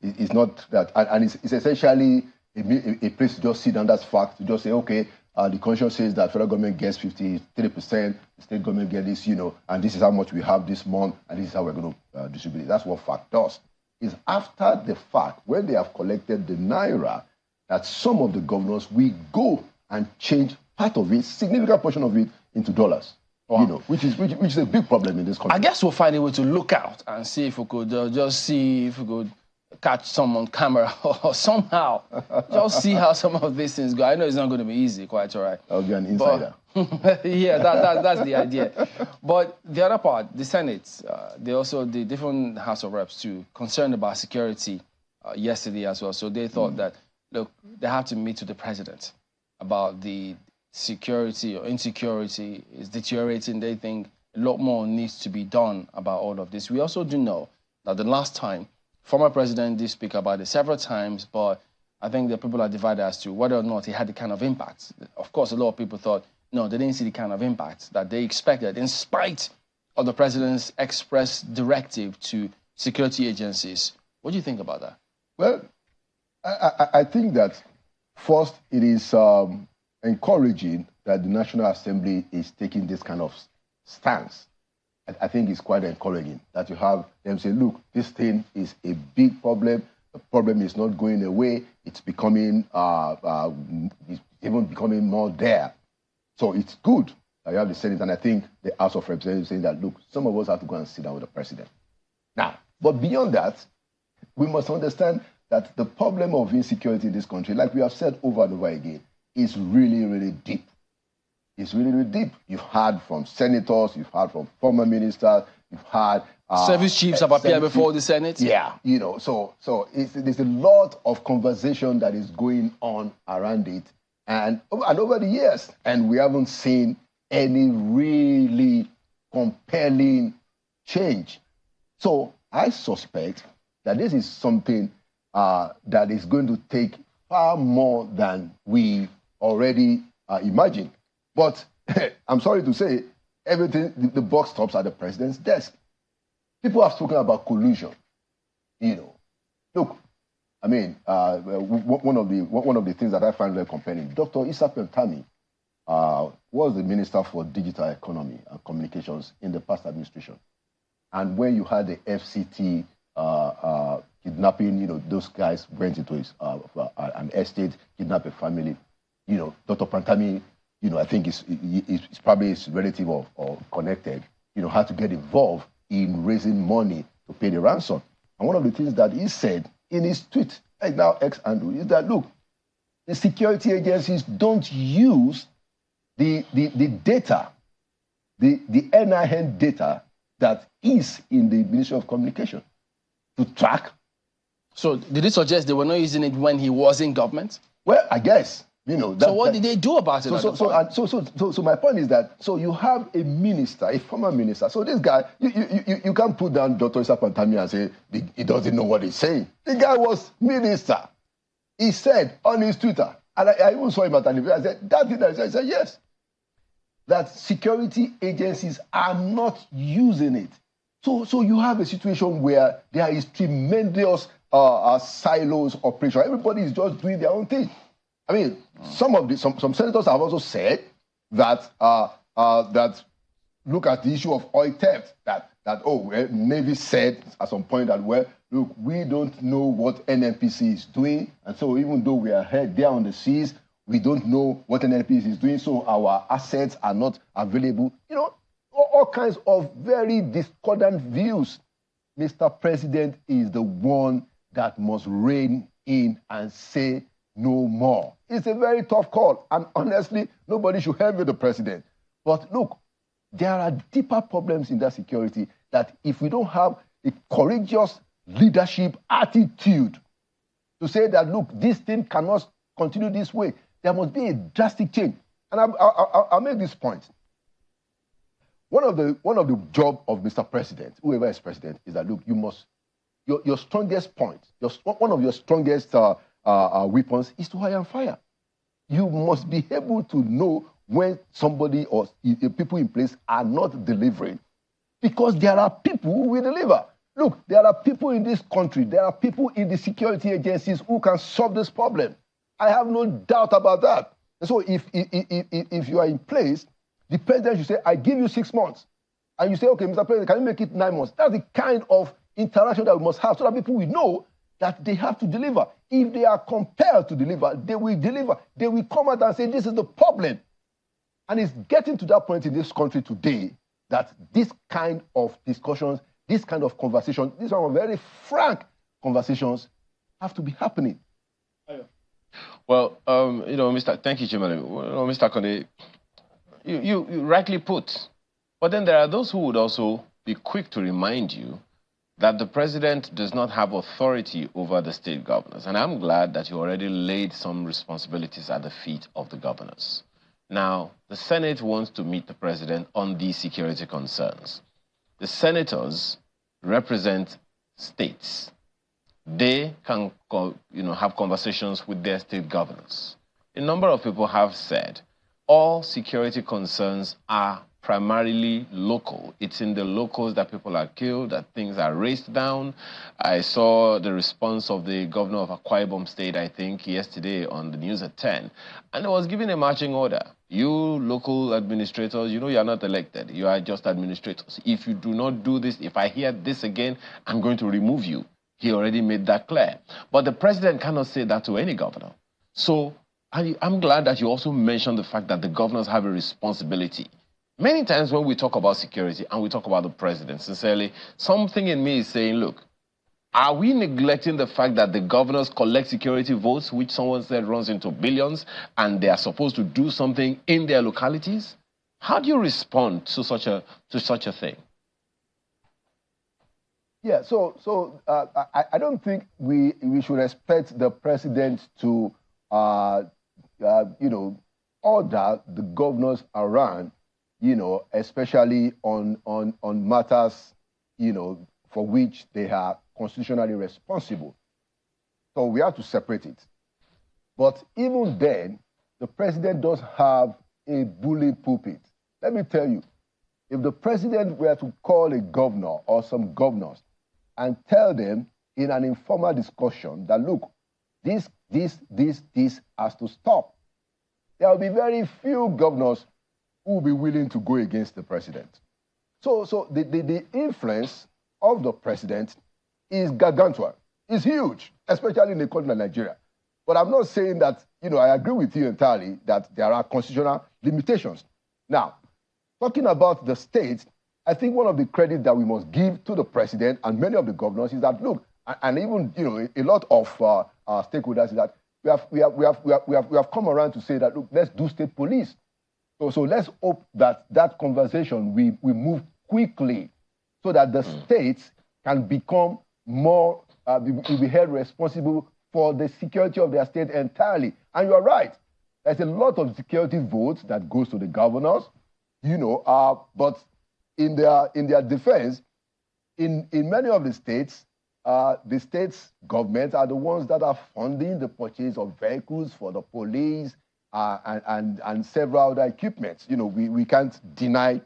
it's not that, and it's essentially a place to just sit down. That's fact. To just say, okay, the constitution says that federal government gets 53%, the state government gets this, and this is how much we have this month, and this is how we're going to distribute it. That's what FAC does. It's after the fact, when they have collected the Naira, that some of the governors will go and change part of it, significant portion of it, into dollars. Wow. Which is a big problem in this country. I guess we'll find a way to look out and see if we could catch some on camera or somehow just see how some of these things go. I know it's not going to be easy, quite all right. I'll be an insider. Yeah, that's the idea. But the other part, the Senate, the different House of Reps too, concerned about security yesterday as well. So they thought that, look, they have to meet with the president about the security or insecurity is deteriorating. They think a lot more needs to be done about all of this. We also do know that the last time, former president did speak about it several times, but I think the people are divided as to whether or not it had the kind of impact. Of course, a lot of people thought, no, they didn't see the kind of impact that they expected, in spite of the president's express directive to security agencies. What do you think about that? Well, I think that first it is encouraging that the National Assembly is taking this kind of stance. I think it's quite encouraging that you have them say, look, this thing is a big problem. The problem is not going away. It's becoming, it's even becoming more there. So it's good that you have the Senate, and I think the House of Representatives saying that, look, some of us have to go and sit down with the president. Now, but beyond that, we must understand that the problem of insecurity in this country, like we have said over and over again, is really, really deep. is really, really deep. You've heard from senators, you've heard from former ministers, you've heard service chiefs have appeared before the Senate. Yeah, you know, so there's a lot of conversation that is going on around it, and over the years, and we haven't seen any really compelling change. So I suspect that this is something that is going to take far more than we already imagined. But I'm sorry to say, everything, the buck stops at the president's desk. People have spoken about collusion. You know, look, I mean, one of the things that I find very compelling, Dr. Issa Pentami was the Minister for Digital Economy and Communications in the past administration. And when you had the FCT kidnapping, you know, those guys went into his, an estate, kidnapped a family. You know, Dr. Pentami, you know, I think is probably his relative or connected, you know, had to get involved in raising money to pay the ransom. And one of the things that he said in his tweet, right now ex-Andrew, is that, look, the security agencies don't use the data, the NIN data that is in the Ministry of Communication to track. So did it suggest they were not using it when he was in government? Well, I guess. You know, so what did they do about it? So my point is that, so you have a minister, a former minister. So this guy, you can't put down Dr. Issa Pentami and say he doesn't know what he's saying. The guy was minister. He said on his Twitter, and I even saw him at an event, I said, that thing that he said, I said, yes, that security agencies are not using it. So you have a situation where there is tremendous silos operation. Everybody is just doing their own thing. I mean, some senators have also said that that look at the issue of oil theft. Navy said at some point that, well, look, we don't know what NNPC is doing, and so even though we are there on the seas, we don't know what NNPC is doing, so our assets are not available. You know, all kinds of very discordant views. Mr. President is the one that must rein in and say no more. It's a very tough call, and honestly, nobody should envy the president. But look, there are deeper problems in that security that if we don't have a courageous leadership attitude to say that, look, this thing cannot continue this way, there must be a drastic change. And I'll make this point. One of the job of Mr. President, whoever is president, is that, look, you must, your strongest point, one of your strongest weapons is to hire and fire. You must be able to know when somebody or people in place are not delivering, because there are people who will deliver. Look, there are people in this country, there are people in the security agencies who can solve this problem. I have no doubt about that. And so if you are in place, the president should say, I give you 6 months. And you say, okay, Mr. President, can you make it 9 months? That's the kind of interaction that we must have so that people will know that they have to deliver. If they are compelled to deliver, they will deliver. They will come out and say, this is the problem. And it's getting to that point in this country today that this kind of discussions, this kind of conversation, these are very frank conversations, have to be happening. Well, you know, thank you, Chimale. Well, Mr. Konde, you rightly put. But then there are those who would also be quick to remind you that the president does not have authority over the state governors. And I'm glad that you already laid some responsibilities at the feet of the governors. Now, the Senate wants to meet the president on these security concerns. The senators represent states. They can, have conversations with their state governors. A number of people have said all security concerns are primarily local. It's in the locals that people are killed, that things are raced down. I saw the response of the governor of Akwa Ibom State, I think, yesterday on the news at 10, and it was giving a marching order. You local administrators, you know you're not elected. You are just administrators. If you do not do this, if I hear this again, I'm going to remove you. He already made that clear. But the president cannot say that to any governor. So I'm glad that you also mentioned the fact that the governors have a responsibility. Many times when we talk about security and we talk about the president, sincerely, something in me is saying, look, Are we neglecting the fact that the governors collect security votes, which someone said runs into billions, and they are supposed to do something in their localities? How do you respond to such a thing? Yeah, I don't think we should expect the president to, order the governors around, especially on matters, for which they are constitutionally responsible. So we have to separate it. But even then, the president does have a bully pulpit. Let me tell you, if the president were to call a governor or some governors and tell them in an informal discussion that, look, this has to stop, there will be very few governors who will be willing to go against the president. So the influence of the president is gargantuan. It's huge, especially in a country like Nigeria. But I'm not saying that, I agree with you entirely that there are constitutional limitations. Now, talking about the states, I think one of the credits that we must give to the president and many of the governors is that, look, and even, a lot of stakeholders is that we have come around to say that, look, let's do state police. So let's hope that that conversation we move quickly so that the states can become more, be held responsible for the security of their state entirely. And you're right, there's a lot of security votes that goes to the governors, but in their defense, in many of the states governments are the ones that are funding the purchase of vehicles for the police and several other equipments. We can't deny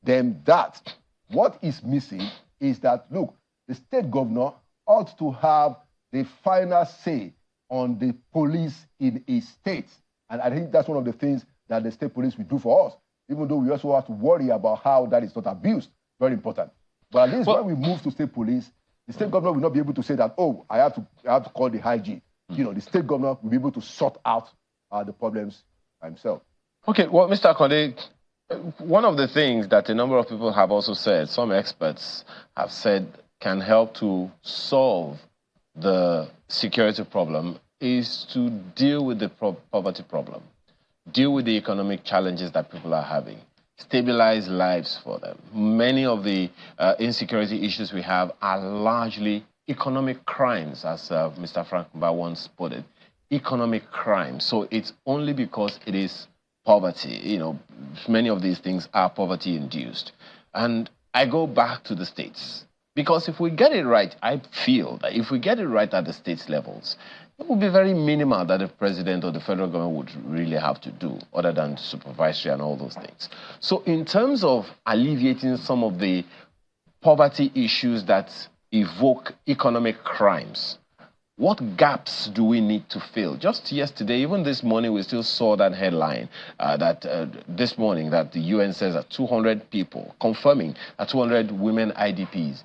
them that. What is missing is that, look, the state governor ought to have the final say on the police in a state. And I think that's one of the things that the state police will do for us, even though we also have to worry about how that is not abused. Very important. But at least when we move to state police, the state governor will not be able to say that, oh, I have to call the high G. The state governor will be able to sort out the problems by himself. Okay, well, Mr. Akonde, one of the things that a number of people have also said, some experts have said can help to solve the security problem is to deal with the poverty problem, deal with the economic challenges that people are having, stabilize lives for them. Many of the insecurity issues we have are largely economic crimes, as Mr. Frank Mba once put it, economic crimes. So it's only because it is poverty. Many of these things are poverty induced. And I go back to the states, because if we get it right, I feel that if we get it right at the states levels, it would be very minimal that the president or the federal government would really have to do, other than supervisory and all those things. So in terms of alleviating some of the poverty issues that evoke economic crimes, what gaps do we need to fill? Just yesterday, even this morning, we still saw that headline this morning that the UN says that 200 people, confirming that 200 women IDPs,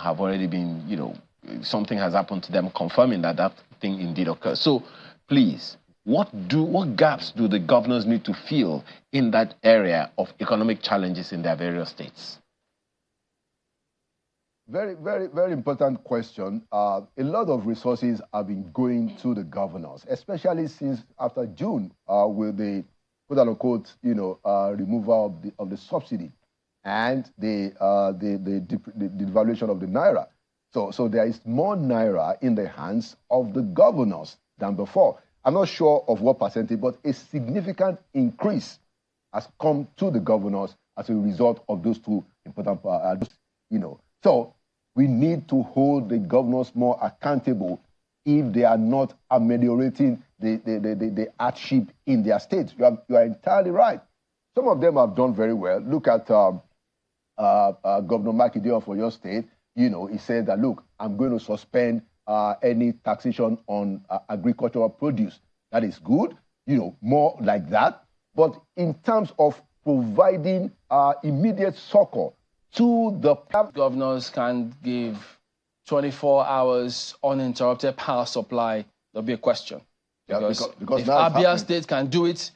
have already been, something has happened to them, confirming that that thing indeed occurs. So please, what gaps do the governors need to fill in that area of economic challenges in their various states? Very, very, very important question. A lot of resources have been going to the governors, especially since after June, with the quote-unquote, removal of the subsidy and the devaluation of the naira. So there is more naira in the hands of the governors than before. I'm not sure of what percentage, but a significant increase has come to the governors as a result of those two important, So we need to hold the governors more accountable if they are not ameliorating the hardship in their states. You are entirely right. Some of them have done very well. Look at Governor Makinde for your state. He said that, look, I'm going to suspend any taxation on agricultural produce. That is good, more like that. But in terms of providing immediate succor to the governors can give 24 hours uninterrupted power supply, there'll be a question. Because if Abia State can do it,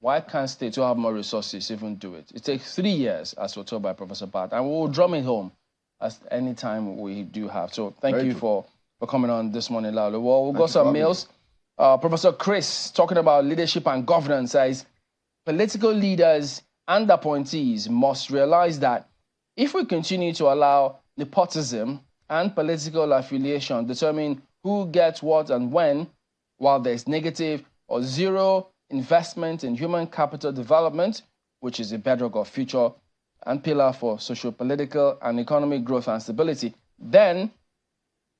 why can't states who have more resources even do it? It takes 3 years, as we're told by Professor Bart, and we'll drum it home as any time we do have. So thank you for for coming on this morning, Laulu. Well, we've got some mails. Professor Chris talking about leadership and governance says political leaders and appointees must realize that if we continue to allow nepotism and political affiliation determine who gets what and when, while there's negative or zero investment in human capital development, which is a bedrock of future and pillar for socio-political and economic growth and stability, then,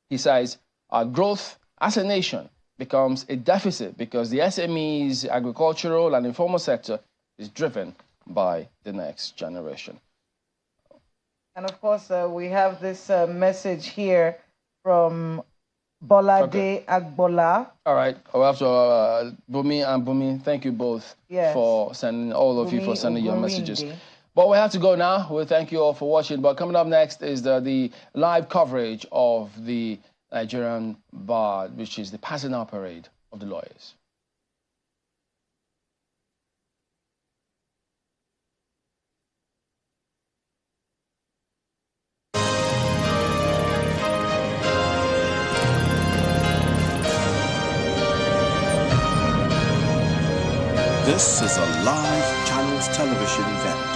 he says, our growth as a nation becomes a deficit because the SMEs, agricultural and informal sector is driven by the next generation. And of course, we have this message here from Bolade Agbola. All right. Well, after Bumi and Bumi, thank you both for sending, all of you for sending your messages. But we have to go now. We thank you all for watching. But coming up next is the live coverage of the Nigerian Bar, which is the passing out parade of the lawyers. This is a live Channels Television event.